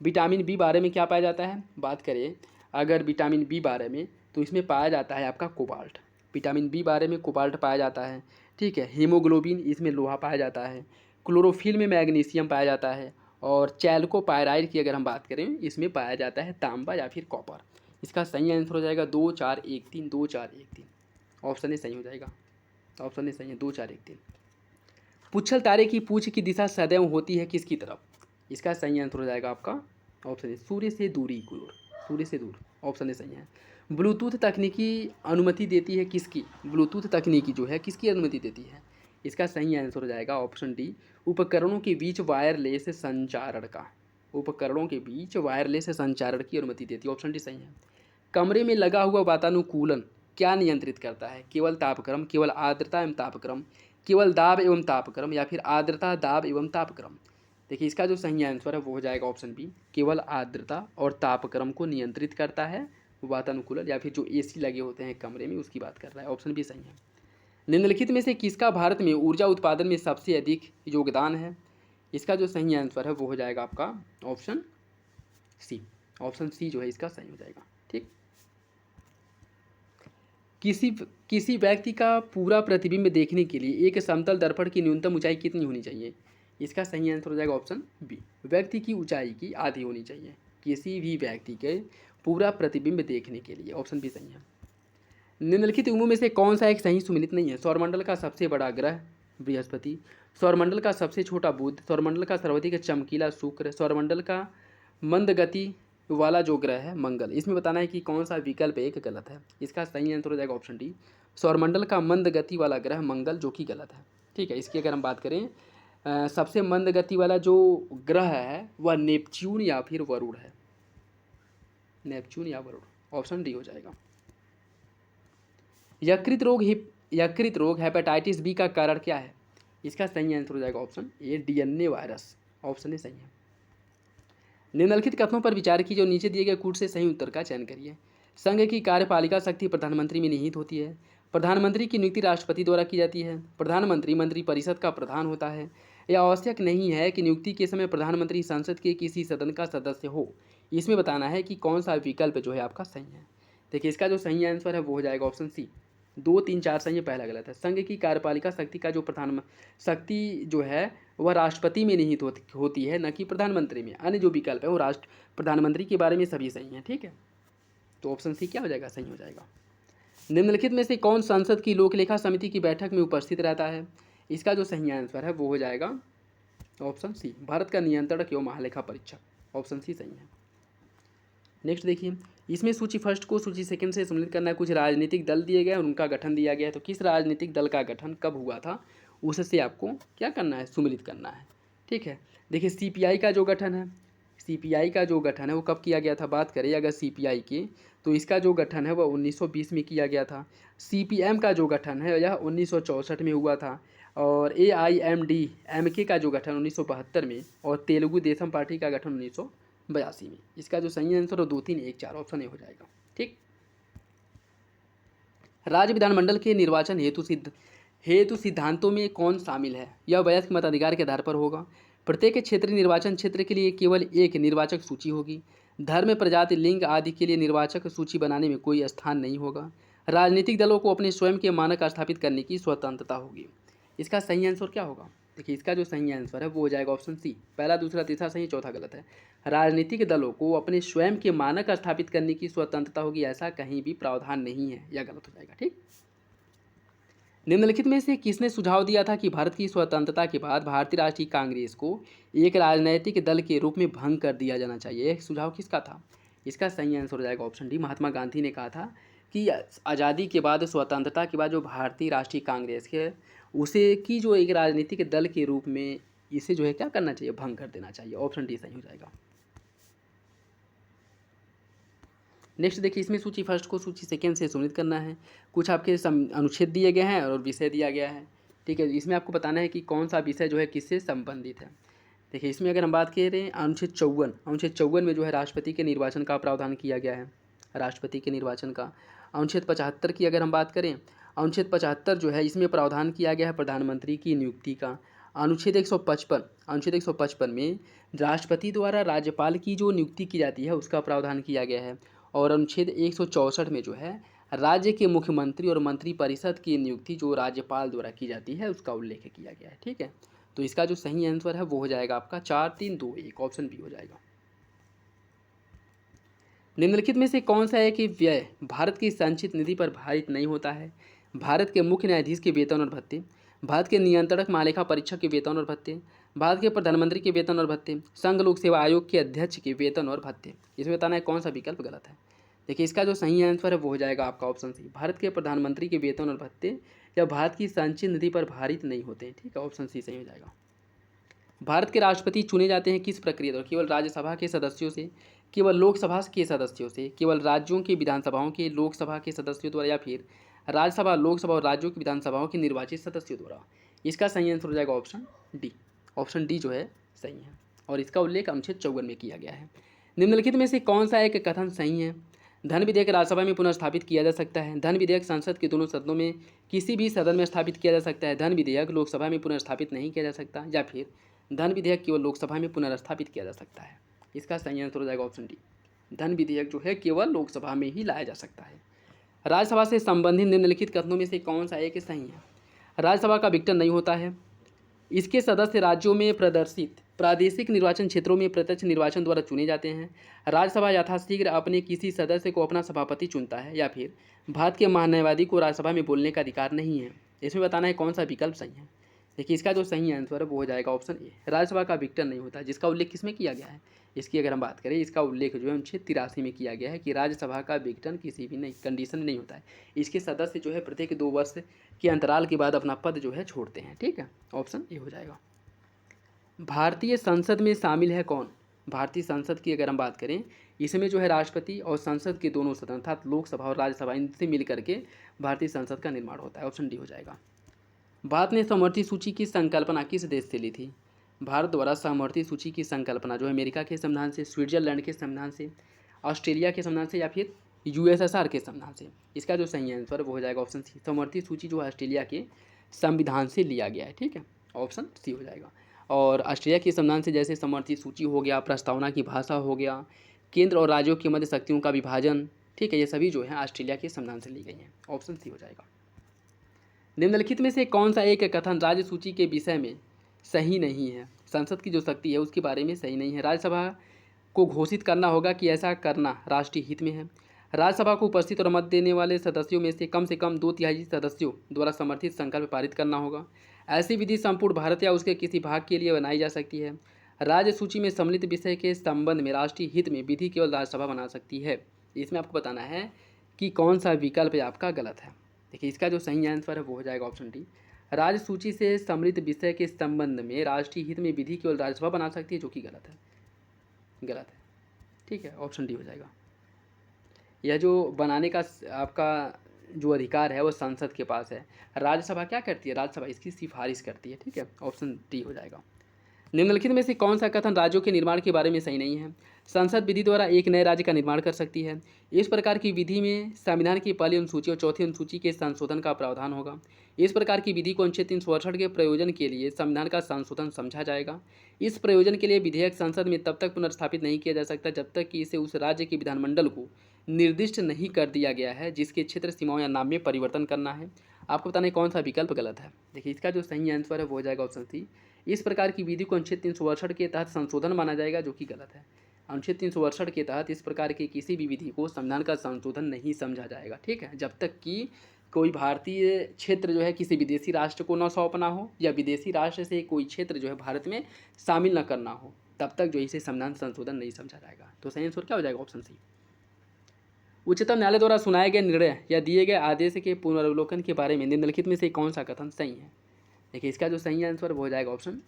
विटामिन बी 12 में क्या पाया जाता है? बात करें अगर विटामिन बी 12 में, तो इसमें पाया जाता है आपका कोबाल्ट। विटामिन बी 12 में कोबाल्ट पाया जाता है। ठीक है, हीमोग्लोबिन, इसमें लोहा पाया जाता है। क्लोरोफिल में मैग्नीशियम पाया जाता है। और चैल्कोपायराइड की अगर हम बात करें, इसमें पाया जाता है तांबा या फिर कॉपर। इसका सही आंसर हो जाएगा 2 4 1 3, 2 4 1 3। ऑप्शन ए सही हो जाएगा। ऑप्शन ए सही है, 2 4 1 3। पुच्छल तारे की पूंछ की दिशा सदैव होती है किसकी तरफ? इसका सही आंसर हो जाएगा आपका ऑप्शन ए, सूर्य से दूरी की ओर। सूर्य से दूर। ऑप्शन ए सही है। ब्लूटूथ तकनीकी अनुमति देती है किसकी? ब्लूटूथ तकनीकी जो है किसकी अनुमति देती है? इसका सही आंसर हो जाएगा ऑप्शन डी, उपकरणों के बीच वायरलेस संचारण का। उपकरणों के बीच वायरलेस संचारण की अनुमति देती है। ऑप्शन डी सही है। कमरे में लगा हुआ वातानुकूलन क्या नियंत्रित करता है? केवल तापक्रम, केवल आर्द्रता एवं तापक्रम, केवल दाब एवं तापक्रम या फिर आर्द्रता, दाब एवं तापक्रम। देखिए इसका जो सही आंसर है वो हो जाएगा ऑप्शन बी, केवल आर्द्रता और तापक्रम को नियंत्रित करता है वातानुकूलन, या फिर जो एसी लगे होते हैं कमरे में उसकी बात कर रहा है। ऑप्शन बी सही है। निम्नलिखित में से किसका भारत में ऊर्जा उत्पादन में सबसे अधिक योगदान है? इसका जो सही आंसर है वो हो जाएगा आपका ऑप्शन सी। ऑप्शन सी जो है इसका सही हो जाएगा। ठीक, किसी व्यक्ति का पूरा प्रतिबिंब देखने के लिए एक समतल दर्पण की न्यूनतम ऊंचाई कितनी होनी चाहिए? इसका सही आंसर हो जाएगा ऑप्शन बी, व्यक्ति की ऊंचाई की आधी होनी चाहिए किसी भी व्यक्ति के पूरा प्रतिबिंब देखने के लिए। ऑप्शन बी सही है। निम्नलिखित युग्मों में से कौन सा एक सही सुमेलित नहीं है? सौरमंडल का सबसे बड़ा ग्रह बृहस्पति, सौरमंडल का सबसे छोटा बुध, सौरमंडल का सर्वाधिक चमकीला शुक्र, सौरमंडल का मंद गति वाला जो ग्रह है मंगल। इसमें बताना है कि कौन सा विकल्प एक गलत है। इसका सही आंसर हो जाएगा ऑप्शन डी, सौरमंडल का मंद गति वाला ग्रह मंगल, जो कि गलत है। ठीक है, इसकी अगर हम बात करें सबसे मंद गति वाला जो ग्रह है वह नेपच्यून या फिर वरुण है। नेपच्यून या वरुण, ऑप्शन डी हो जाएगा। यकृत रोग हेपेटाइटिस बी का कारण क्या है? इसका सही आंसर हो जाएगा option A, DNA virus, option A सही है। निम्नलिखित कथनों पर विचार कीजिए और नीचे दिए गए कूट से सही उत्तर का चयन करिए। संघ की कार्यपालिका शक्ति प्रधानमंत्री में निहित होती है। प्रधानमंत्री की नियुक्ति राष्ट्रपति द्वारा की जाती है। प्रधानमंत्री मंत्रिपरिषद का प्रधान होता है। यह आवश्यक नहीं है कि नियुक्ति के समय प्रधानमंत्री संसद के किसी सदन का सदस्य हो। इसमें बताना है कि कौन सा विकल्प जो है आपका सही है। देखिए, इसका जो सही आंसर है वो हो जाएगा ऑप्शन सी। 2, 3, 4 सही है, पहला गलत है। संघ की कार्यपालिका शक्ति का जो शक्ति जो है वह राष्ट्रपति में निहित होती है, न कि प्रधानमंत्री में। अन्य जो विकल्प है वो प्रधानमंत्री के बारे में सभी सही हैं। ठीक है, तो ऑप्शन सी क्या हो जाएगा? सही हो जाएगा। निम्नलिखित में से कौन संसद की लोकलेखा समिति की बैठक में उपस्थित रहता है? इसका जो सही आंसर है वो हो जाएगा ऑप्शन सी, भारत का नियंत्रक एवं महालेखा परीक्षक, ऑप्शन सी सही है। नेक्स्ट देखिए, इसमें सूची फर्स्ट को सूची सेकंड से सम्मिलित करना है। कुछ राजनीतिक दल दिए गए और उनका गठन दिया गया है। तो किस राजनीतिक दल का गठन कब हुआ था उससे आपको क्या करना है? सम्मिलित करना है। ठीक है, देखिए सीपीआई का जो गठन है, सीपीआई का जो गठन है वो कब किया गया था? बात करें अगर सीपीआई की, तो इसका जो गठन है वह 1920 में किया गया था। सीपीएम का जो गठन है यह 1964 में हुआ था। और AIMDMK का जो गठन 1972 में, और तेलुगु देशम पार्टी का गठन 1982 में। इसका जो सही आंसर हो 2, 3, 1, 4 ऑप्शन ए हो जाएगा। ठीक, राज्य विधानमंडल के निर्वाचन हेतु सिद्धांतों में कौन शामिल है? यह वयस्क मताधिकार के आधार पर होगा। प्रत्येक क्षेत्रीय निर्वाचन क्षेत्र के लिए केवल एक निर्वाचक सूची होगी। धर्म, प्रजाति, लिंग आदि के लिए निर्वाचक सूची बनाने में कोई स्थान नहीं होगा। राजनीतिक दलों को अपने स्वयं के मानक स्थापित करने की स्वतंत्रता होगी। इसका सही आंसर क्या होगा? देखिए, इसका जो सही आंसर है वो हो जाएगा ऑप्शन सी, पहला, दूसरा, तीसरा सही, चौथा गलत है। राजनीतिक दलों को अपने स्वयं के मानक स्थापित करने की स्वतंत्रता होगी, ऐसा कहीं भी प्रावधान नहीं है, यह गलत हो जाएगा। ठीक, निम्नलिखित में से किसने सुझाव दिया था कि भारत की स्वतंत्रता के बाद भारतीय राष्ट्रीय कांग्रेस को एक राजनैतिक दल के रूप में भंग कर दिया जाना चाहिए? यह सुझाव किसका था? इसका सही आंसर हो जाएगा ऑप्शन डी, महात्मा गांधी ने कहा था कि आज़ादी के बाद, स्वतंत्रता के बाद जो भारतीय राष्ट्रीय कांग्रेस है उसे की जो एक राजनीतिक दल के रूप में इसे जो है क्या करना चाहिए? भंग कर देना चाहिए। ऑप्शन डी सही हो जाएगा। नेक्स्ट देखिए, इसमें सूची फर्स्ट को सूची सेकेंड से सम्मिलित करना है। कुछ आपके अनुच्छेद दिए गए हैं और विषय दिया गया है। ठीक है, इसमें आपको बताना है कि कौन सा विषय जो है किससे संबंधित है। देखिए, इसमें अगर हम बात करें अनुच्छेद 54 में जो है राष्ट्रपति के निर्वाचन का प्रावधान किया गया है, राष्ट्रपति के निर्वाचन का। अनुच्छेद 75 की अगर हम बात करें, अनुच्छेद 75 जो है इसमें प्रावधान किया गया है प्रधानमंत्री की नियुक्ति का। अनुच्छेद 155 में राष्ट्रपति द्वारा राज्यपाल की जो नियुक्ति की जाती है उसका प्रावधान किया गया है। और अनुच्छेद 164 में जो है राज्य के मुख्यमंत्री और मंत्रिपरिषद की नियुक्ति जो राज्यपाल द्वारा की जाती है उसका उल्लेख किया गया है। ठीक है, तो इसका जो सही आंसर है वो हो जाएगा आपका 4, 3, 2, 1, ऑप्शन बी हो जाएगा। निम्नलिखित में से कौन सा है कि व्यय भारत की संचित निधि पर भारित नहीं होता है? भारत के मुख्य न्यायाधीश के वेतन और भत्ते, भारत के नियंत्रक महालेखा परीक्षक के वेतन और भत्ते, भारत के प्रधानमंत्री के वेतन और भत्ते, संघ लोक सेवा आयोग के अध्यक्ष के वेतन और भत्ते। इसमें बताना है कौन सा विकल्प गलत है। देखिए, इसका जो सही आंसर है वो हो जाएगा आपका ऑप्शन सी, भारत के प्रधानमंत्री के वेतन और भत्ते या भारत की संचित निधि पर भारित नहीं होते। ठीक है, ऑप्शन सी सही हो जाएगा। भारत के राष्ट्रपति चुने जाते हैं किस प्रक्रिया द्वारा? केवल राज्यसभा के सदस्यों से, केवल लोकसभा के सदस्यों से, केवल राज्यों की विधानसभाओं के लोकसभा के सदस्यों द्वारा, या फिर राज्यसभा, लोकसभा और राज्यों की विधानसभाओं के निर्वाचित सदस्यों द्वारा? इसका सही आंसर हो जाएगा ऑप्शन डी, ऑप्शन डी जो है सही है। और इसका उल्लेख अनुच्छेद 54 में किया गया है। निम्नलिखित में से कौन सा एक कथन सही है? धन विधेयक राज्यसभा में पुनर्स्थापित किया जा सकता है। धन विधेयक संसद के दोनों सदनों में किसी भी सदन में स्थापित किया जा सकता है। धन विधेयक लोकसभा में पुनर्स्थापित नहीं किया जा सकता, या फिर धन विधेयक केवल लोकसभा में पुनर्स्थापित किया जा सकता है। इसका सही आंसर हो जाएगा ऑप्शन डी, धन विधेयक जो है केवल लोकसभा में ही लाया जा सकता है। राज्यसभा से संबंधित निम्नलिखित कथनों में से कौन सा एक सही है? राज्यसभा का विघटन नहीं होता है। इसके सदस्य राज्यों में प्रादेशिक निर्वाचन क्षेत्रों में प्रत्यक्ष निर्वाचन द्वारा चुने जाते हैं। राज्यसभा यथाशीघ्र अपने किसी सदस्य को अपना सभापति चुनता है। या फिर भारत के महान्यायवादी को राज्यसभा में बोलने का अधिकार नहीं है। इसमें बताना है कौन सा विकल्प सही है। देखिए इसका जो सही आंसर है वो हो जाएगा ऑप्शन ए, राज्यसभा का विघटन नहीं होता, जिसका उल्लेख किसमें किया गया है। इसकी अगर हम बात करें, इसका उल्लेख जो है 1983 में किया गया है कि राज्यसभा का विघटन किसी भी नहीं कंडीशन में नहीं होता है। इसके सदस्य जो है प्रत्येक 2 वर्ष के अंतराल के बाद अपना पद जो है छोड़ते हैं। ठीक है, ऑप्शन ए हो जाएगा। भारतीय संसद में शामिल है कौन। भारतीय संसद की अगर हम बात करें, इसमें जो है राष्ट्रपति और संसद के दोनों सदन अर्थात लोकसभा और राज्यसभा इनसे मिल करके भारतीय संसद का निर्माण होता है। ऑप्शन डी हो जाएगा। भारत ने समवर्ती सूची की संकल्पना किस देश से ली थी। भारत द्वारा समवर्ती सूची की संकल्पना जो है अमेरिका के संविधान से, स्विट्जरलैंड के संविधान से, ऑस्ट्रेलिया के संविधान से या फिर यूएसएसआर के संविधान से। इसका जो सही आंसर वो हो जाएगा ऑप्शन सी, समवर्ती सूची जो है ऑस्ट्रेलिया के संविधान से लिया गया है। ठीक है, ऑप्शन सी हो जाएगा। और ऑस्ट्रेलिया के संविधान से जैसे समवर्ती सूची हो गया, प्रस्तावना की भाषा हो गया, केंद्र और राज्यों के मध्य शक्तियों का विभाजन, ठीक है, ये सभी जो है ऑस्ट्रेलिया के संविधान से ली गई हैं। ऑप्शन सी हो जाएगा। निम्नलिखित में से कौन सा एक कथन राज्य सूची के विषय में सही नहीं है। संसद की जो शक्ति है उसके बारे में सही नहीं है। राज्यसभा को घोषित करना होगा कि ऐसा करना राष्ट्रीय हित में है। राज्यसभा को उपस्थित और मत देने वाले सदस्यों में से कम 2/3 सदस्यों द्वारा समर्थित संकल्प पारित करना होगा। ऐसी विधि संपूर्ण भारत या उसके किसी भाग के लिए बनाई जा सकती है। राज्य सूची में सम्मिलित विषय के संबंध में राष्ट्रीय हित में विधि केवल राज्यसभा बना सकती है। इसमें आपको बताना है कि कौन सा विकल्प आपका गलत है। देखिए इसका जो सही आंसर है वो हो जाएगा ऑप्शन डी, राज्य सूची से सम्मिलित विषय के संबंध में राष्ट्रीय हित में विधि केवल राज्यसभा बना सकती है, जो कि गलत है। गलत है, ठीक है, ऑप्शन डी हो जाएगा। यह जो बनाने का आपका जो अधिकार है वो संसद के पास है। राज्यसभा क्या करती है, राज्यसभा इसकी सिफारिश करती है। ठीक है, ऑप्शन डी हो जाएगा। निम्नलिखित में से कौन सा कथन राज्यों के निर्माण के बारे में सही नहीं है। संसद विधि द्वारा एक नए राज्य का निर्माण कर सकती है। इस प्रकार की विधि में संविधान की पहली अनुसूची और चौथी अनुसूची के संशोधन का प्रावधान होगा। इस प्रकार की विधि को अनुच्छेद 368 के प्रयोजन के लिए संविधान का संशोधन समझा जाएगा। इस प्रयोजन के लिए विधेयक संसद में तब तक पुनर्स्थापित नहीं किया जा सकता जब तक कि इसे उस राज्य के विधानमंडल को निर्दिष्ट नहीं कर दिया गया है जिसके क्षेत्र सीमाओं या नाम में परिवर्तन करना है। आपको बताना है कौन सा विकल्प गलत है। देखिए इसका जो सही आंसर है वो हो जाएगा ऑप्शन सी, इस प्रकार की विधि को अनुच्छेद 368 के तहत संशोधन माना जाएगा, जो कि गलत है। अनुच्छेद 368 के तहत इस प्रकार की किसी भी विधि को संविधान का संशोधन नहीं समझा जाएगा। ठीक है, जब तक कि कोई भारतीय क्षेत्र जो है किसी विदेशी राष्ट्र को न सौंपना हो या विदेशी राष्ट्र से कोई क्षेत्र जो है भारत में शामिल न करना हो, तब तक जो इसे संविधान संशोधन नहीं समझा जाएगा। तो सही आंसर क्या हो जाएगा, ऑप्शन सी। उच्चतम न्यायालय द्वारा सुनाए गए निर्णय या दिए गए आदेश के पुनर्वलोकन के बारे में निम्नलिखित में से कौन सा कथन सही है। देखिए इसका जो सही आंसर वो हो जाएगा ऑप्शन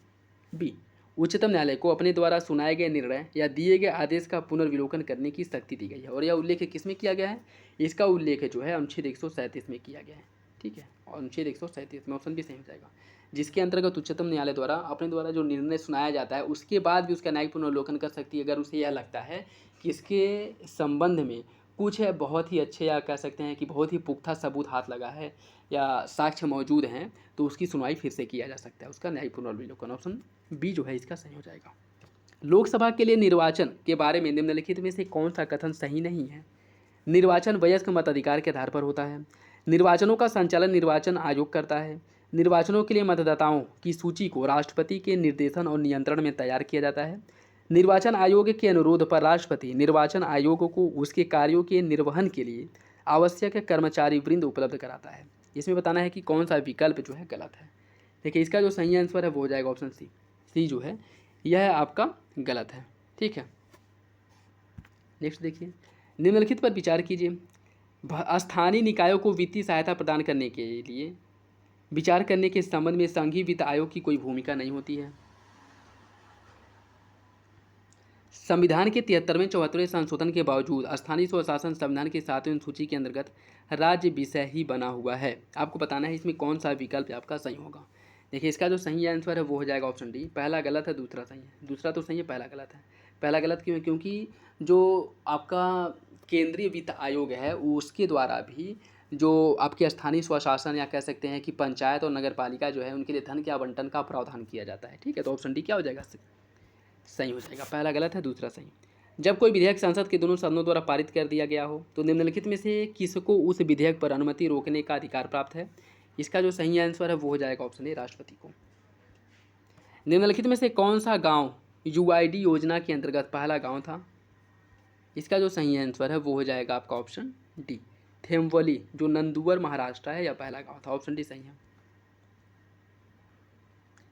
बी, उच्चतम न्यायालय को अपने द्वारा सुनाए गए निर्णय या दिए गए आदेश का पुनर्विलोकन करने की शक्ति दी गई है। और यह उल्लेख किस में किया गया है, इसका उल्लेख जो है अनुच्छेद 137 में किया गया है। ठीक है, और अनुच्छेद 137 में ऑप्शन भी सही हो जाएगा, जिसके अंतर्गत उच्चतम न्यायालय द्वारा अपने द्वारा जो निर्णय सुनाया जाता है उसके बाद भी उसका न्यायिक पुनर्विलोकन कर सकती है अगर उसे यह लगता है कि इसके संबंध में कुछ है बहुत ही अच्छे या कह सकते हैं कि बहुत ही पुख्ता सबूत हाथ लगा है या साक्ष्य मौजूद हैं, तो उसकी सुनवाई फिर से किया जा सकता है। उसका न्यायिक पुनर्विलोकन ऑप्शन बी जो है इसका सही हो जाएगा। लोकसभा के लिए निर्वाचन के बारे में निम्नलिखित में से कौन सा कथन सही नहीं है। निर्वाचन वयस्क मताधिकार के आधार पर होता है। निर्वाचनों का संचालन निर्वाचन आयोग करता है। निर्वाचनों के लिए मतदाताओं की सूची को राष्ट्रपति के निर्देशन और नियंत्रण में तैयार किया जाता है। निर्वाचन आयोग के अनुरोध पर राष्ट्रपति निर्वाचन आयोग को उसके कार्यों के निर्वहन के लिए आवश्यक कर्मचारी वृंद उपलब्ध कराता है। इसमें बताना है कि कौन सा विकल्प जो है गलत है। देखिए इसका जो सही आंसर है वो हो जाएगा ऑप्शन सी, सी जो है यह आपका गलत है। ठीक है, नेक्स्ट देखिए, निम्नलिखित पर विचार कीजिए। स्थानीय निकायों को वित्तीय सहायता प्रदान करने के लिए विचार करने के संबंध में संघीय वित्त आयोग की कोई भूमिका नहीं होती है। संविधान के 73वें 74वें संशोधन के बावजूद स्थानीय स्वशासन संविधान की 7वीं अनुसूची के अंतर्गत राज्य विषय ही बना हुआ है। आपको बताना है इसमें कौन सा विकल्प आपका सही होगा। देखिए इसका जो सही आंसर है वो हो जाएगा ऑप्शन डी, पहला गलत है दूसरा सही है। दूसरा तो सही है, पहला गलत है। पहला गलत क्यों है, क्योंकि जो आपका केंद्रीय वित्त आयोग है उसके द्वारा भी जो आपके स्थानीय स्वशासन या कह सकते हैं कि पंचायत और नगर पालिका जो है उनके लिए धन के आवंटन का प्रावधान किया जाता है। ठीक है, तो ऑप्शन डी क्या हो जाएगा, सही हो जाएगा। पहला गलत है दूसरा सही। जब कोई विधेयक संसद के दोनों सदनों द्वारा पारित कर दिया गया हो तो निम्नलिखित में से किसको उस विधेयक पर अनुमति रोकने का अधिकार प्राप्त है। इसका जो सही आंसर है वो हो जाएगा ऑप्शन ए, राष्ट्रपति को। निम्नलिखित में से कौन सा गांव यूआईडी योजना के अंतर्गत पहला गांव था? इसका जो सही आंसर है वो हो जाएगा आपका ऑप्शन डी, थेमवली, जो नंदुरबार महाराष्ट्र है, यह पहला गांव था। ऑप्शन डी सही है।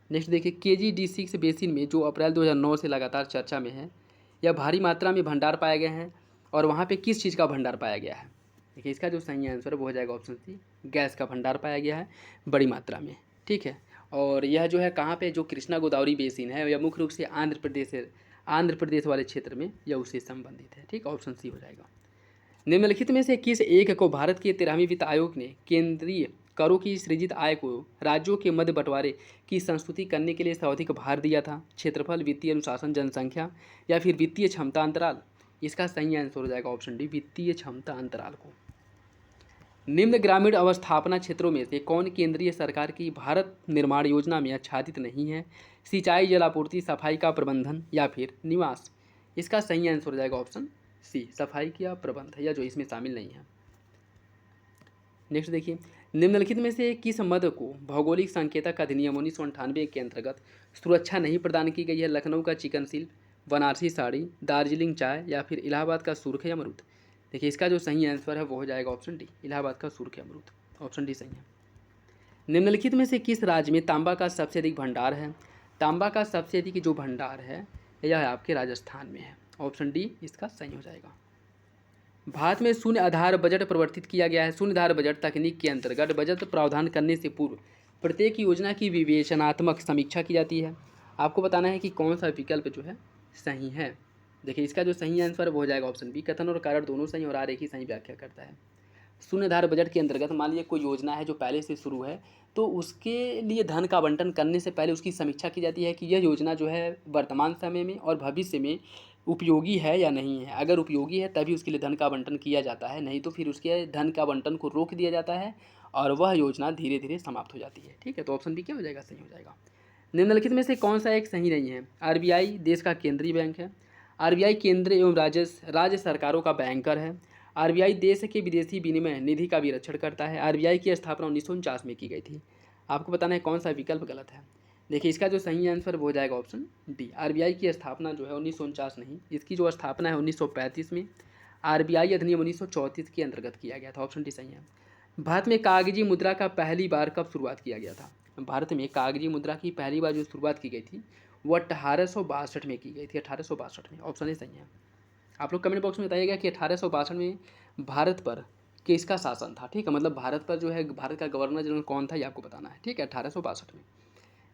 नेक्स्ट देखिए, KG-D6 बेसिन में जो अप्रैल 2009 से लगातार चर्चा में है, यह भारी मात्रा में भंडार पाए गए हैं और वहाँ पे किस चीज़ का भंडार पाया गया है? देखिए इसका जो सही आंसर है वो हो जाएगा ऑप्शन सी, गैस का भंडार पाया गया है बड़ी मात्रा में। ठीक है, और यह जो है कहाँ पे, जो कृष्णा गोदावरी बेसिन है, यह मुख्य रूप से आंध्र प्रदेश वाले क्षेत्र में यह उससे संबंधित है। ठीक, ऑप्शन सी हो जाएगा। निम्नलिखित में से किस एक को भारत के 13वें वित्त आयोग ने केंद्रीय करों की सृजित आय को राज्यों के मध्य बंटवारे की संस्तुति करने के लिए सर्वाधिक भार दिया था? क्षेत्रफल, वित्तीय अनुशासन, जनसंख्या या फिर वित्तीय क्षमता अंतराल? इसका सही आंसर हो जाएगा ऑप्शन डी, वित्तीय क्षमता अंतराल को। निम्न ग्रामीण अवस्थापना क्षेत्रों में से कौन केंद्रीय सरकार की भारत निर्माण योजना में आच्छादित नहीं है? सिंचाई, जलापूर्ति, सफाई का प्रबंधन या फिर निवास? इसका सही आंसर हो जाएगा ऑप्शन सी, सफाई का प्रबंध, या जो इसमें शामिल नहीं है। नेक्स्ट देखिए, निम्नलिखित में से किस मद को भौगोलिक संकेतक अधिनियम 1998 के अंतर्गत सुरक्षा नहीं प्रदान की गई है? लखनऊ का चिकन शिल्प, बनारसी साड़ी, दार्जिलिंग चाय या फिर इलाहाबाद का सुर्ख अमरूद? देखिए इसका जो सही आंसर है वो हो जाएगा ऑप्शन डी, इलाहाबाद का सुर्ख अमरूद। ऑप्शन डी सही है। निम्नलिखित में से किस राज्य में तांबा का सबसे अधिक भंडार है? तांबा का सबसे अधिक जो भंडार है यह आपके राजस्थान में है। ऑप्शन डी इसका सही हो जाएगा। भारत में शून्य आधार बजट प्रवर्तित किया गया है। शून्य आधार बजट तकनीक के अंतर्गत बजट प्रावधान करने से पूर्व प्रत्येक योजना की विवेचनात्मक समीक्षा की जाती है। आपको बताना है कि कौन सा विकल्प जो है सही है। देखिए इसका जो सही आंसर हो जाएगा ऑप्शन बी, कथन और कारण दोनों सही और आरेखी सही व्याख्या करता है। शून्य आधार बजट के अंतर्गत मान लीजिए कोई योजना है जो पहले से शुरू है, तो उसके लिए धन का आवंटन करने से पहले उसकी समीक्षा की जाती है कि यह योजना जो है वर्तमान समय में और भविष्य में उपयोगी है या नहीं है। अगर उपयोगी है तभी उसके लिए धन का आवंटन किया जाता है, नहीं तो फिर उसके धन का आवंटन को रोक दिया जाता है और वह योजना धीरे धीरे समाप्त हो जाती है। ठीक है, तो ऑप्शन बी क्या हो जाएगा, सही हो जाएगा। निम्नलिखित में से कौन सा एक सही नहीं है? RBI देश का केंद्रीय बैंक है। RBI केंद्र एवं राज्य सरकारों का बैंकर है। RBI देश के विदेशी विनिमय निधि का भी रक्षण करता है। RBI की स्थापना 1949 में की गई थी। आपको बताना है कौन सा विकल्प गलत है। देखिए इसका जो सही आंसर हो जाएगा ऑप्शन डी, RBI की स्थापना जो है 1949 नहीं, इसकी जो स्थापना है 1935 में RBI अधिनियम 1934 के अंतर्गत किया गया था। ऑप्शन डी सही है। भारत में कागजी मुद्रा का पहली बार कब शुरुआत किया गया था? भारत में कागजी मुद्रा की पहली बार जो शुरुआत की गई थी वो 1862 में की गई थी, 1862 में। ऑप्शन ए सही है। आप लोग कमेंट बॉक्स में बताइएगा कि 1862 में भारत पर किसका शासन था। ठीक है, मतलब भारत पर जो है भारत का गवर्नर जनरल कौन था ये आपको बताना है। ठीक है, 1862 में।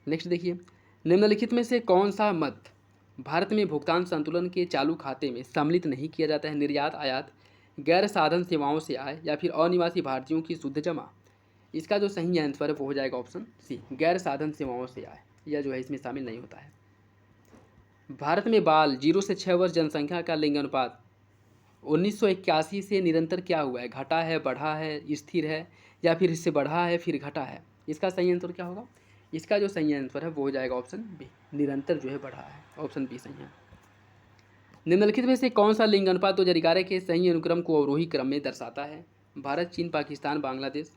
नेक्स्ट देखिए, निम्नलिखित में से कौन सा मत भारत में भुगतान संतुलन के चालू खाते में सम्मिलित नहीं किया जाता है? निर्यात, आयात, गैर साधन सेवाओं से आय या फिर अनिवासी भारतीयों की शुद्ध जमा? इसका जो सही आंसर है वो हो जाएगा ऑप्शन सी, गैर साधन सेवाओं से आय, यह जो है इसमें शामिल नहीं होता है। भारत में बाल 0 से 6 वर्ष जनसंख्या का लिंग अनुपात 1981 से निरंतर क्या हुआ है? घटा है, बढ़ा है, स्थिर है या फिर इससे बढ़ा है फिर घटा है? इसका सही आंसर क्या होगा? इसका जो सही आंसर है वो हो जाएगा ऑप्शन बी, निरंतर जो है बढ़ा है। ऑप्शन बी सही है। निम्नलिखित में से कौन सा लिंग अनुपात 2011 के सही अनुक्रम को अवरोही क्रम में दर्शाता है? भारत, चीन, पाकिस्तान, बांग्लादेश?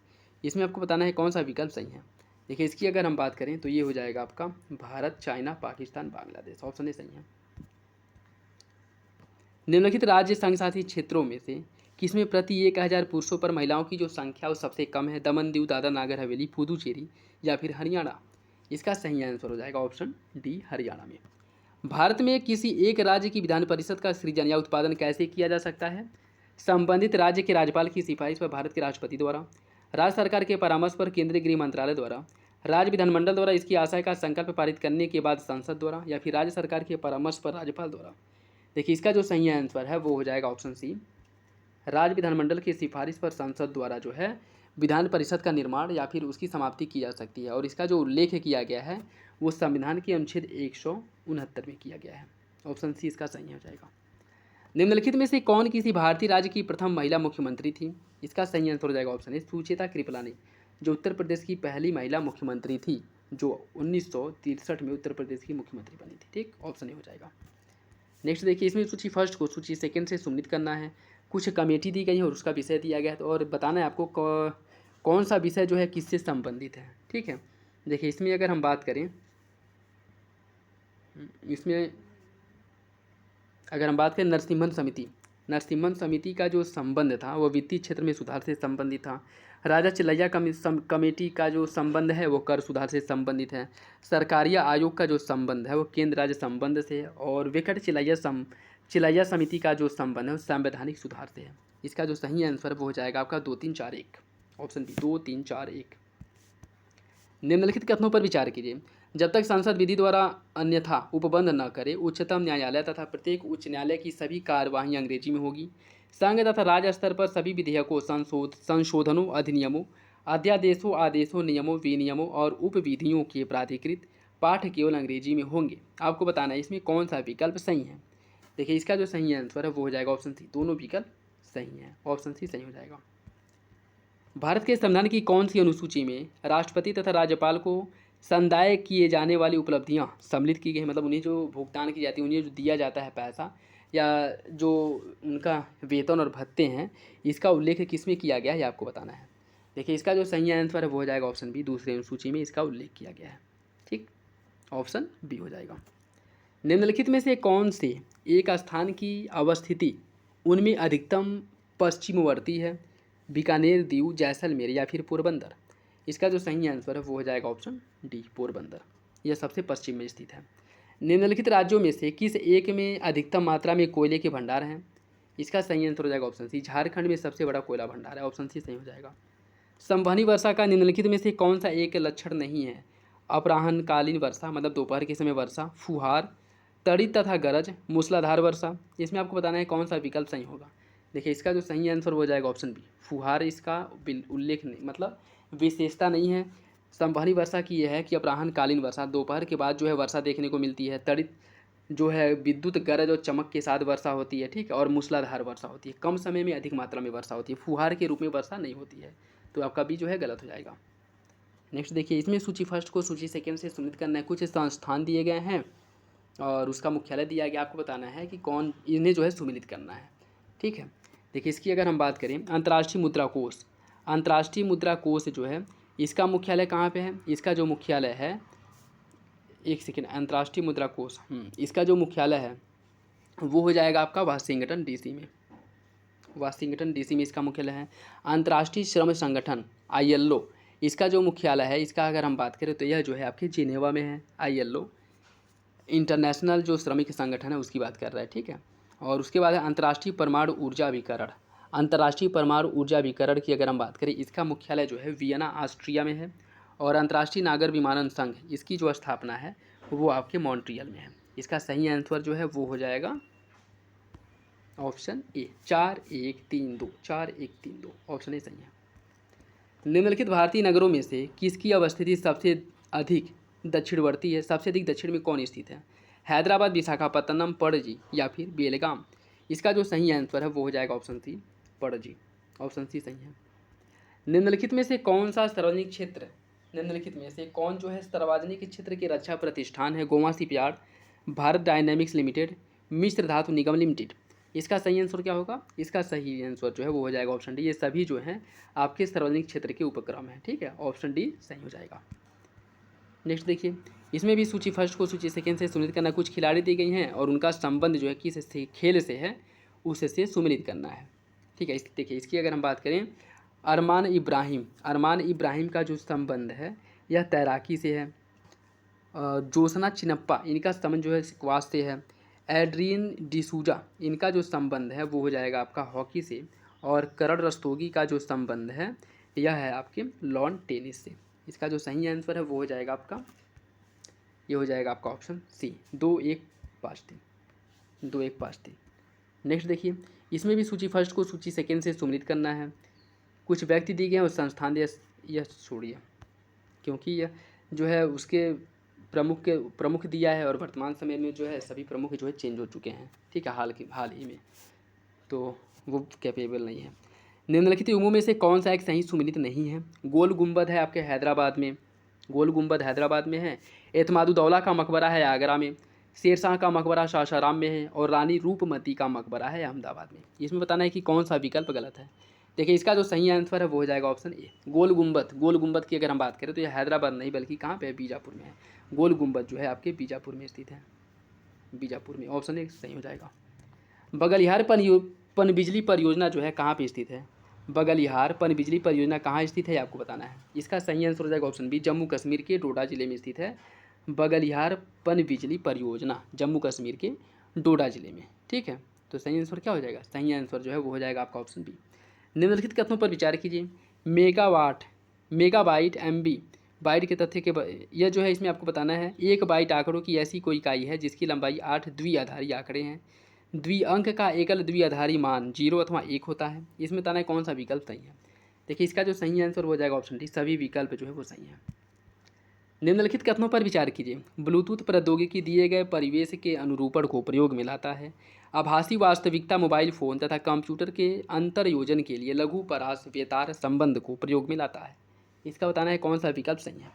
इसमें आपको बताना है कौन सा विकल्प सही है। देखिए इसकी अगर हम बात करें तो ये हो जाएगा आपका Bharat, China, Pakistan, Bangladesh. Option A सही है। निम्नलिखित राज्य संघशासित क्षेत्रों में से किसमें प्रति 1000 पुरुषों पर महिलाओं की जो संख्या वो सबसे कम है? दमन, दीव, दादरा नागर हवेली, पुदुचेरी या फिर हरियाणा? इसका सही आंसर हो जाएगा ऑप्शन डी, हरियाणा में। भारत में किसी एक राज्य की विधान परिषद का सृजन या उत्पादन कैसे किया जा सकता है? संबंधित राज्य के राज्यपाल की सिफारिश पर भारत के राष्ट्रपति द्वारा, राज्य सरकार के परामर्श पर केंद्रीय गृह मंत्रालय द्वारा, राज्य विधानमंडल द्वारा इसकी आशय का संकल्प पारित करने के बाद संसद द्वारा या फिर राज्य सरकार के परामर्श पर राज्यपाल द्वारा? देखिए इसका जो सही आंसर है वो हो जाएगा ऑप्शन सी, राज्य विधानमंडल की सिफारिश पर संसद द्वारा जो है विधान परिषद का निर्माण या फिर उसकी समाप्ति की जा सकती है। और इसका जो उल्लेख किया गया है वो संविधान के अनुच्छेद 169 में किया गया है। ऑप्शन सी इसका सही हो जाएगा। निम्नलिखित में से कौन किसी भारतीय राज्य की प्रथम महिला मुख्यमंत्री थी? इसका सही आंसर हो जाएगा ऑप्शन ए, सुचेता कृपलानी, जो उत्तर प्रदेश की पहली महिला मुख्यमंत्री थी, जो 1963 में उत्तर प्रदेश की मुख्यमंत्री बनी थी। ठीक, ऑप्शन ए हो जाएगा। नेक्स्ट देखिए, इसमें सूची फर्स्ट को सूची सेकंड से सुमित करना है। कुछ कमेटी दी गई है और उसका विषय दिया गया है, तो और बताना है आपको कौन सा विषय जो है किससे संबंधित है। ठीक है, देखिए इसमें अगर हम बात करें, इसमें अगर हम बात करें नरसिम्हन समिति का जो संबंध था वो वित्तीय क्षेत्र में सुधार से संबंधित था। राजा चिल्लैया कमेटी का जो संबंध है वो कर सुधार से संबंधित है। सरकारिया आयोग का जो संबंध है वो केंद्र राज्य संबंध से है। और वेंकट चिल्लैया समिति का जो संबंध है वो संवैधानिक सुधार से है। इसका जो सही आंसर वो हो जाएगा आपका 2 3 4 1, ऑप्शन बी 2 3 4 1। निम्नलिखित कथनों पर विचार कीजिए। जब तक संसद विधि द्वारा अन्यथा उपबंध न करे, उच्चतम न्यायालय तथा प्रत्येक उच्च न्यायालय की सभी कार्यवाही अंग्रेजी में होगी। संघ तथा राज्य स्तर पर सभी विधेयकों, संशोधनों, अधिनियमों, अध्यादेशों, आदेशों, नियमों, विनियमों और उपविधियों के प्राधिकृत पाठ केवल अंग्रेजी में होंगे। आपको बताना है इसमें कौन सा विकल्प सही है। देखिए इसका जो सही आंसर है वो हो जाएगा ऑप्शन सी। दोनों विकल्प सही हैं, ऑप्शन सी सही हो जाएगा। भारत के संविधान की कौन सी अनुसूची में राष्ट्रपति तथा राज्यपाल को संदाय किए जाने वाली उपलब्धियां सम्मिलित की गई हैं? मतलब उन्हें जो भुगतान की जाती है, उन्हें जो दिया जाता है पैसा या जो उनका वेतन और भत्ते हैं, इसका उल्लेख किसमें किया गया है ये आपको बताना है। देखिए इसका जो सही आंसर है वो हो जाएगा ऑप्शन बी। दूसरे अनुसूची में इसका उल्लेख किया गया है। ठीक, ऑप्शन बी हो जाएगा। निम्नलिखित में से कौन से एक स्थान की अवस्थिति उनमें अधिकतम पश्चिमवर्ती है? बीकानेर, दीव, जैसलमेर या फिर पोरबंदर? इसका जो सही आंसर है वो हो जाएगा ऑप्शन डी, पोरबंदर। यह सबसे पश्चिम में स्थित है। निम्नलिखित राज्यों में से किस एक में अधिकतम मात्रा में कोयले के भंडार हैं? इसका सही आंसर हो जाएगा ऑप्शन सी। झारखंड में सबसे बड़ा कोयला भंडार है, ऑप्शन सी सही हो जाएगा। संवहनी वर्षा का निम्नलिखित में से कौन सा एक लक्षण नहीं है? अपराह्नकालीन वर्षा, मतलब दोपहर के समय वर्षा, फुहार, तड़ित तथा गरज, मूसलाधार वर्षा। इसमें आपको बताना है कौन सा विकल्प सही होगा। देखिए इसका जो सही आंसर हो जाएगा ऑप्शन बी, फुहार। इसका उल्लेख नहीं, मतलब विशेषता नहीं है संवहनी वर्षा की। यह है कि अपराह्नकालीन वर्षा, दोपहर के बाद जो है वर्षा देखने को मिलती है। तड़ित जो है विद्युत गरज और चमक के साथ वर्षा होती है, ठीक है। और मूसलाधार वर्षा होती है, कम समय में अधिक मात्रा में वर्षा होती है। फुहार के रूप में वर्षा नहीं होती है। तो आपका बी जो है गलत हो जाएगा। नेक्स्ट देखिए, इसमें सूची फर्स्ट को सूची सेकेंड से सम्मिलित करना है। कुछ संस्थान दिए गए हैं और उसका मुख्यालय दिया गया। आपको बताना है कि कौन इन्हें जो है सम्मिलित करना है, ठीक है। देखिए इसकी अगर हम बात करें, अंतर्राष्ट्रीय मुद्रा कोष जो है इसका मुख्यालय कहाँ पे है? इसका जो मुख्यालय है, एक सेकेंड, अंतर्राष्ट्रीय मुद्रा कोष, इसका जो मुख्यालय है वो हो जाएगा आपका वाशिंगटन डीसी में। वाशिंगटन डीसी में इसका मुख्यालय है। अंतर्राष्ट्रीय श्रम संगठन ILO, इसका जो मुख्यालय है, इसका अगर हम बात करें तो यह जो है आपके जिनेवा में है। ILO इंटरनेशनल जो श्रमिक संगठन है उसकी बात कर रहा है, ठीक है। और उसके बाद है अंतर्राष्ट्रीय परमाणु ऊर्जा अभिकरण। अंतर्राष्ट्रीय परमाणु ऊर्जा अभिकरण की अगर हम बात करें, इसका मुख्यालय जो है वियना, ऑस्ट्रिया में है। और अंतर्राष्ट्रीय नागर विमानन संघ, इसकी जो स्थापना है वो आपके मॉन्ट्रियल में है। इसका सही आंसर जो है वो हो जाएगा ऑप्शन ए, 4132, 4132, ऑप्शन ए सही है। निम्नलिखित भारतीय नगरों में से किसकी अवस्थिति सबसे अधिक दक्षिणवर्ती है? सबसे अधिक दक्षिण में कौन स्थित है? हैदराबाद, विशाखापत्तनम, पणजी या फिर बेलगाम? इसका जो सही आंसर है वो हो जाएगा option C, Panaji, option C सही है। निम्नलिखित में से कौन सा सार्वजनिक क्षेत्र, निम्नलिखित में से कौन जो है सार्वजनिक क्षेत्र के रक्षा प्रतिष्ठान है? Goa shipyard, Bharat dynamics limited, Mishra Dhatu Nigam limited? इसका सही आंसर क्या होगा? इसका सही आंसर जो है वो हो जाएगा ऑप्शन डी। ये सभी जो हैं आपके सार्वजनिक क्षेत्र के उपक्रम हैं, ठीक है। ऑप्शन डी सही हो जाएगा। नेक्स्ट देखिए, इसमें भी सूची फर्स्ट को सूची सेकेंड से सम्मिलित करना। कुछ खिलाड़ी दी गई हैं और उनका संबंध जो है किस से खेल से है उससे सम्मिलित करना है, ठीक है। देखिए इसकी अगर हम बात करें, अरमान इब्राहिम का जो संबंध है यह तैराकी से है। जोसना चिनप्पा, इनका संबंध जो है स्क्वाश से है। एड्रियन डिसूजा, इनका जो संबंध है वो हो जाएगा आपका हॉकी से। और करण रस्तोगी का जो संबंध है यह है आपके लॉन टेनिस से। इसका जो सही आंसर है वो हो जाएगा आपका, ये हो जाएगा आपका ऑप्शन सी, 2-1-5-3, 2-1-5-3। नेक्स्ट देखिए, इसमें भी सूची फर्स्ट को सूची सेकेंड से सम्मिलित करना है। कुछ व्यक्ति दिए गए हैं और संस्थान दिए, यह छोड़िए क्योंकि यह जो है उसके प्रमुख दिया है और वर्तमान समय में जो है सभी प्रमुख जो है चेंज हो चुके हैं, ठीक है, हाल ही में, तो वो कैपेबल नहीं है। निम्नलिखित युगों में से कौन सा एक सही सुमिलित नहीं है? गोल गुंबद है आपके हैदराबाद में, गोल गुंबद हैदराबाद में है। एतमादुद्दौला का मकबरा है आगरा में। शेरशाह का मकबरा सासाराम में है। और रानी रूपमती का मकबरा है अहमदाबाद में। इसमें बताना है कि कौन सा विकल्प गलत है। देखिए इसका जो सही आंसर है वो हो जाएगा ऑप्शन ए, गोल गुंबद की अगर हम बात करें तो यह हैदराबाद नहीं बल्कि कहाँ पे है? बीजापुर में है। गोल गुंबद जो है आपके बीजापुर में स्थित है, बीजापुर में, ऑप्शन ए सही हो जाएगा। बगलिहार पनबिजली परियोजना जो है कहाँ पे स्थित है? बगलिहार पनबिजली परियोजना कहाँ स्थित है, ये आपको बताना है। इसका सही आंसर हो जाएगा ऑप्शन बी, जम्मू कश्मीर के डोडा जिले में स्थित है बगलिहार पनबिजली परियोजना, जम्मू कश्मीर के डोडा जिले में। ठीक है, तो सही आंसर क्या हो जाएगा? सही आंसर जो है वो हो जाएगा आपका ऑप्शन बी। निम्नलिखित कथनों पर विचार कीजिए। मेगावाट, मेगाबाइट, एमबी बाइट के तथ्य के यह जो है इसमें आपको बताना है, एक बाइट आंकड़ों की ऐसी कोई इकाई है जिसकी लंबाई 8 द्विआधारी आंकड़े हैं। द्विअंक का एकल द्विआधारी मान 0 अथवा 1 होता है। इसमें बताना है कौन सा विकल्प सही है। देखिए इसका जो सही आंसर हो जाएगा ऑप्शन डी, सभी विकल्प जो है वो सही है। निम्नलिखित कथनों पर विचार कीजिए। ब्लूटूथ प्रौद्योगिकी दिए गए परिवेश के अनुरूपण को प्रयोग में लाता है। आभासी वास्तविकता मोबाइल फ़ोन तथा कंप्यूटर के अंतर्योजन के लिए लघु परास वेतार संबंध को प्रयोग में लाता है। इसका बताना है कौन सा विकल्प सही है।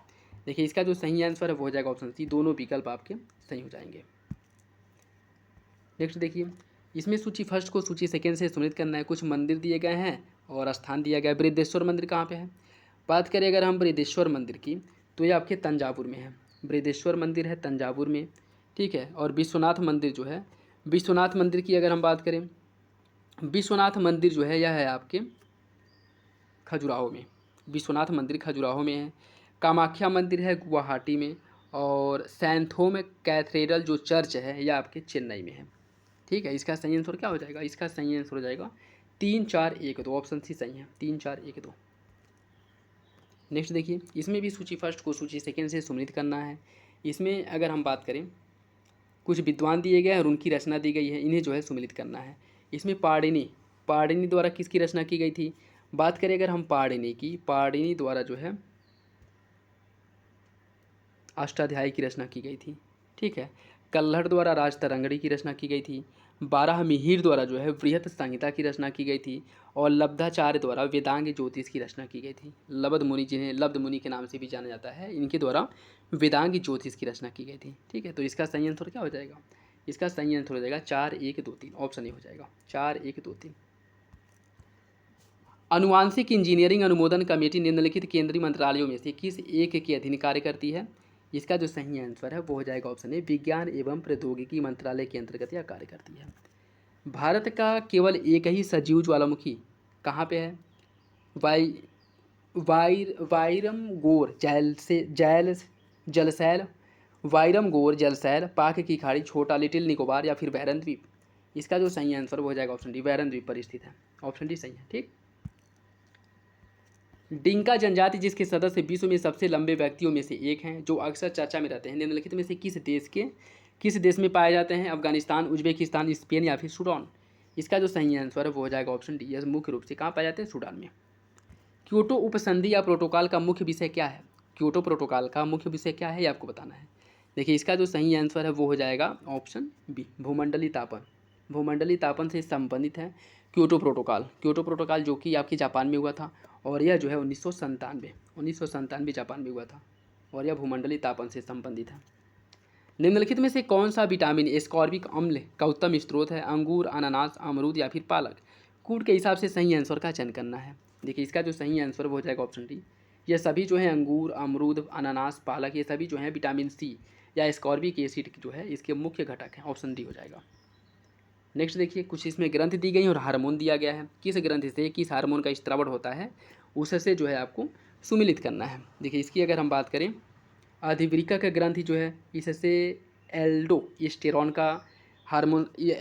देखिए इसका जो सही आंसर है वो हो जाएगा ऑप्शन सी, दोनों विकल्प आपके सही हो जाएंगे। नेक्स्ट देखिए, इसमें सूची फर्स्ट को सूची सेकेंड से सम्मिलित करना है। कुछ मंदिर दिए गए हैं और स्थान दिया गया है। बृहदेश्वर मंदिर कहाँ पे है? बात करें अगर हम बृहदेश्वर मंदिर की, तो ये आपके तंजावुर में है। बृहदेश्वर मंदिर है तंजावुर में, ठीक है। और विश्वनाथ मंदिर जो है, विश्वनाथ मंदिर की अगर हम बात करें, विश्वनाथ मंदिर जो है यह है आपके खजुराहो में। विश्वनाथ मंदिर खजुराहो में है। कामाख्या मंदिर है गुवाहाटी में, और सैंथोम कैथेड्रल जो चर्च है यह आपके चेन्नई में है। ठीक है, इसका सही आंसर क्या हो जाएगा? इसका सही आंसर हो जाएगा 3 4 1 2, ऑप्शन सी सही है, 3 4 1 2। नेक्स्ट देखिए, इसमें भी सूची फर्स्ट को सूची सेकेंड से सम्मिलित करना है। इसमें अगर हम बात करें, कुछ विद्वान दिए गए हैं और उनकी रचना दी गई है, इन्हें जो है सम्मिलित करना है। इसमें पाणिनि, पाणिनि द्वारा किसकी रचना की गई थी? बात करें अगर हम पाणिनि की, पाणिनि द्वारा जो है अष्टाध्यायी की रचना की गई थी। ठीक है, कल्हड़ द्वारा राजतरंगड़ी की रचना की गई थी। बारह मिहिर द्वारा जो है बृहत संहिता की रचना की गई थी। और लब्धाचार्य द्वारा वेदांग ज्योतिष की रचना की गई थी। लब्ध मुनि, जिन्हें लब्ध मुनि के नाम से भी जाना जाता है, इनके द्वारा वेदांग ज्योतिष की रचना की गई थी। ठीक है, तो इसका सही आंसर क्या हो जाएगा? इसका सही आंसर हो जाएगा 4 1 2 3, ऑप्शन ए हो जाएगा 4 1 2 3। अनुवांशिक इंजीनियरिंग अनुमोदन कमेटी निम्नलिखित केंद्रीय मंत्रालयों में से किस एक के अधीन कार्य करती है? इसका जो सही आंसर है वो हो जाएगा ऑप्शन ए, विज्ञान एवं प्रौद्योगिकी मंत्रालय के अंतर्गत यह कार्य करती है। भारत का केवल एक ही सजीव ज्वालामुखी कहाँ पे है? वाई वाइरम गोर जलसैल, वाइरम गोर जलसैल, पाक की खाड़ी, छोटा लिटिल निकोबार या फिर बैरन द्वीप। इसका जो सही आंसर वो हो जाएगा ऑप्शन डी, बैरन द्वीप पर स्थित है। ऑप्शन डी सही है। ठीक, डिंका जनजाति जिसके सदस्य विश्व में सबसे लंबे व्यक्तियों में से एक हैं, जो अक्सर चर्चा में रहते हैं, निम्नलिखित में से किस देश में पाए जाते हैं? अफगानिस्तान, उज्बेकिस्तान, स्पेन या फिर सूडान। इसका जो सही आंसर है वो हो जाएगा ऑप्शन डी, यह मुख्य रूप से कहाँ पाए जाते हैं? सूडान में। क्योटो उपसंधि या प्रोटोकॉल का मुख्य विषय क्या है? क्योटो प्रोटोकॉल का मुख्य विषय क्या है, ये आपको बताना है। देखिए इसका जो सही आंसर है वो हो जाएगा ऑप्शन बी, भूमंडलीय तापन। भूमंडलीय तापन से संबंधित है क्योटो प्रोटोकॉल। क्योटो प्रोटोकॉल जो कि आपके जापान में हुआ था, और यह जो है 1997 जापान में हुआ था, और यह भूमंडलीय तापन से संबंधित है। निम्नलिखित में से कौन सा विटामिन एस्कॉर्बिक अम्ल का उत्तम स्रोत है? अंगूर, अनानास, अमरूद या फिर पालक। कूट के हिसाब से सही आंसर का चयन करना है। देखिए इसका जो सही आंसर वो हो जाएगा ऑप्शन डी, ये सभी जो है अंगूर, अमरूद, अनानास, पालक, ये सभी जो है विटामिन सी या एस्कॉर्बिक एसिड जो है इसके मुख्य घटक हैं। ऑप्शन डी हो जाएगा। नेक्स्ट देखिए, कुछ इसमें ग्रंथ दी गई और हार्मोन दिया गया है। किस ग्रंथ से किस हार्मोन का स्त्रावण होता है उससे जो है आपको सुमिलित करना है। देखिए इसकी अगर हम बात करें, अधिवृक्क ग्रंथि जो है इससे एल्डोस्टेरॉन का हार्मोन, ये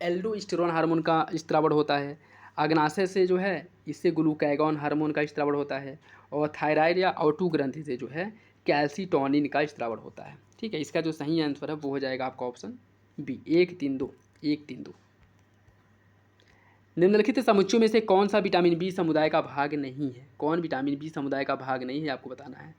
एल्डोस्टेरॉन हार्मोन का स्त्रावण होता है। अग्नाशय से जो है इससे ग्लूकागॉन हार्मोन का स्त्रावण होता है। और थायराइड या ऑटू ग्रंथि से जो है कैल्सिटोनिन का स्त्रावण होता है। ठीक है, इसका जो सही आंसर है वो हो जाएगा आपका ऑप्शन बी, 1 3 2, 1 3 2। निम्नलिखित समुच्चयों में से कौन सा विटामिन बी समुदाय का भाग नहीं है? कौन विटामिन बी समुदाय का भाग नहीं है आपको बताना है।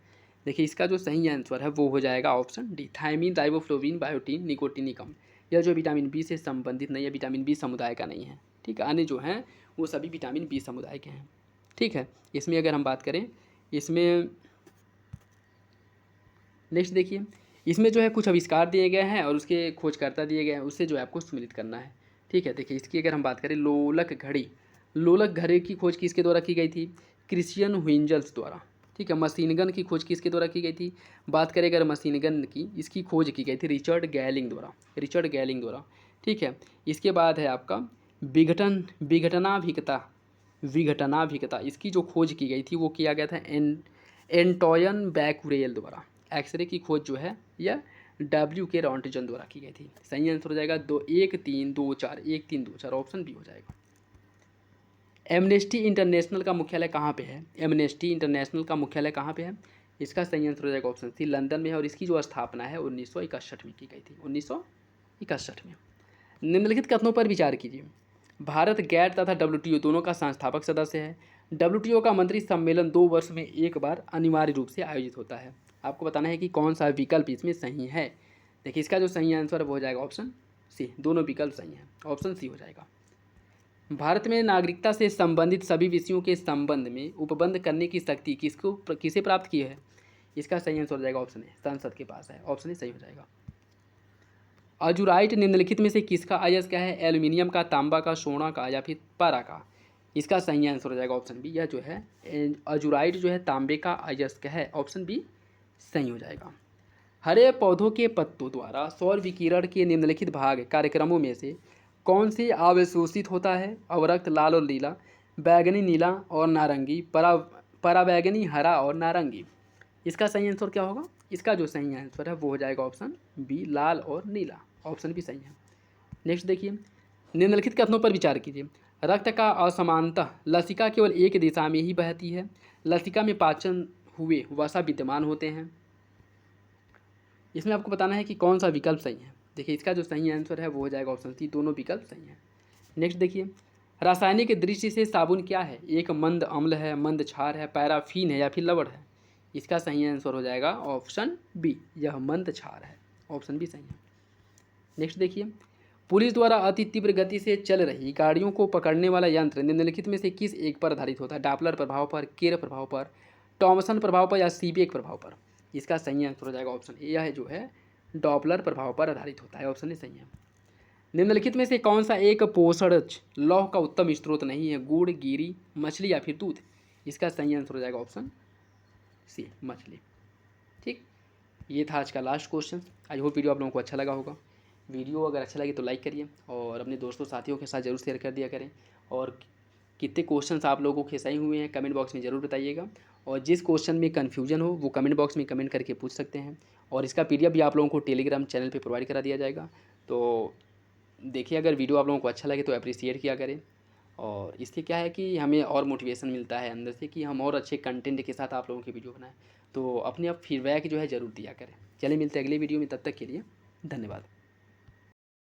देखिए इसका जो सही आंसर है वो हो जाएगा option D, thiamine, riboflavin, biotin, निकोटिनिकम। यह जो विटामिन बी से संबंधित नहीं है, विटामिन बी समुदाय का नहीं है। ठीक है, अन्य जो हैं वो सभी विटामिन बी समुदाय के हैं। ठीक है, इसमें अगर हम बात करें, इसमें नेक्स्ट देखिए, इसमें जो है कुछ आविष्कार दिए गए हैं और उसके खोजकर्ता दिए गए हैं, उससे जो है आपको सम्मिलित करना है। ठीक है, देखिए इसकी अगर हम बात करें, लोलक घड़ी, लोलक घड़ी की खोज किसके द्वारा की गई थी? क्रिश्चियन व्हिंजल्स द्वारा। ठीक है, मशीन गन की खोज किसके द्वारा की गई थी? बात करें अगर मशीन गन की, इसकी खोज की गई थी रिचर्ड गैलिंग द्वारा। रिचर्ड गैलिंग द्वारा। ठीक है। इसके बाद है आपका विघटनाभिकता, इसकी जो खोज की गई थी वो किया गया था एंटोयन बैकुरेल द्वारा। एक्सरे की खोज जो है यह डब्ल्यू के रॉन्टजन द्वारा की गई थी। सही आंसर हो जाएगा 1 3 2 4 ऑप्शन बी हो जाएगा। एमनेस्टी इंटरनेशनल का मुख्यालय कहाँ पे है? एमनेस्टी इंटरनेशनल का मुख्यालय कहाँ पे है? इसका सही आंसर हो जाएगा ऑप्शन सी, लंदन में है। और इसकी जो स्थापना है 1961 में की गई थी, 1961 में। निम्नलिखित कथनों पर विचार कीजिए। भारत गैट तथा डब्ल्यूटीओ दोनों का संस्थापक सदस्य है। डब्ल्यूटीओ का मंत्री सम्मेलन 2 वर्ष में एक बार अनिवार्य रूप से आयोजित होता है। आपको बताना है कि कौन सा विकल्प इसमें सही है। देखिए इसका जो सही आंसर है वो हो जाएगा ऑप्शन सी, दोनों विकल्प सही हैं, ऑप्शन सी हो जाएगा। भारत में नागरिकता से संबंधित सभी विषयों के संबंध में उपबंध करने की शक्ति किसे प्राप्त की है? इसका सही आंसर हो जाएगा ऑप्शन ए, संसद के पास है, ऑप्शन ए सही हो जाएगा। अजुराइट निम्नलिखित में से किसका अयस्क है? एल्यूमिनियम का, तांबा का, सोना का या फिर पारा का? इसका सही आंसर हो जाएगा ऑप्शन बी, यह जो है अजुराइट जो है तांबे का अयस्क है, ऑप्शन बी सही हो जाएगा। हरे पौधों के पत्तों द्वारा सौर विकिरण के निम्नलिखित भाग कार्यक्रमों में से कौन से अवशोषित होता है? अवरक्त लाल और नीला, बैगनी नीला और नारंगी, पराबैगनी हरा और नारंगी। इसका सही आंसर क्या होगा? इसका जो सही आंसर है वो हो जाएगा ऑप्शन बी, लाल और नीला, ऑप्शन भी सही है। नेक्स्ट देखिए, निम्नलिखित कथनों पर विचार कीजिए। रक्त का असमानतः लसिका केवल एक दिशा में ही बहती है। लसिका में पाचन हुए वसा विद्यमान होते हैं। इसमें आपको बताना है कि कौन सा विकल्प सही है। देखिए इसका जो सही आंसर है वो हो जाएगा ऑप्शन सी, दोनों विकल्प सही हैं। नेक्स्ट देखिए, रासायनिक दृष्टि से साबुन क्या है? एक मंद अम्ल है, मंद क्षार है, पैराफिन है या फिर लवण है? इसका सही आंसर हो जाएगा ऑप्शन बी, यह मंद क्षार है, ऑप्शन बी सही है। नेक्स्ट देखिए, पुलिस द्वारा अति तीव्र गति से चल रही गाड़ियों को पकड़ने वाला यंत्र निम्नलिखित में से किस एक पर आधारित होता है? डापलर प्रभाव पर, केर प्रभाव पर, टॉमसन प्रभाव पर या सीबेक प्रभाव पर? इसका सही आंसर हो जाएगा ऑप्शन ए, यह जो है डॉपलर प्रभाव पर आधारित होता है, ऑप्शन ए सही है। निम्नलिखित में से कौन सा एक पोषक लौह का उत्तम स्रोत नहीं है? गुड़, गिरी, मछली या फिर दूध? इसका सही आंसर हो जाएगा ऑप्शन सी, मछली। ठीक, ये था आज का last question. I hope video आप लोगों को अच्छा लगा होगा। वीडियो अगर अच्छा लगे तो लाइक करिए और अपने दोस्तों साथियों के साथ ज़रूर शेयर कर दिया करें। और कितने क्वेश्चंस आप लोगों के सही हुए हैं कमेंट बॉक्स में ज़रूर बताइएगा। और जिस क्वेश्चन में कन्फ्यूजन हो वो कमेंट बॉक्स में कमेंट करके पूछ सकते हैं। और इसका PDF भी आप लोगों को टेलीग्राम चैनल पे प्रोवाइड करा दिया जाएगा। तो देखिए अगर वीडियो आप लोगों को अच्छा लगे तो अप्रिसिएट किया करें। और इससे क्या है कि हमें और मोटिवेशन मिलता है अंदर से कि हम और अच्छे कंटेंट के साथ आप लोगों की वीडियो बनाएं। तो अपने आप फीडबैक जो है ज़रूर दिया करें। चलिए मिलते हैं अगले वीडियो में, तब तक के लिए धन्यवाद।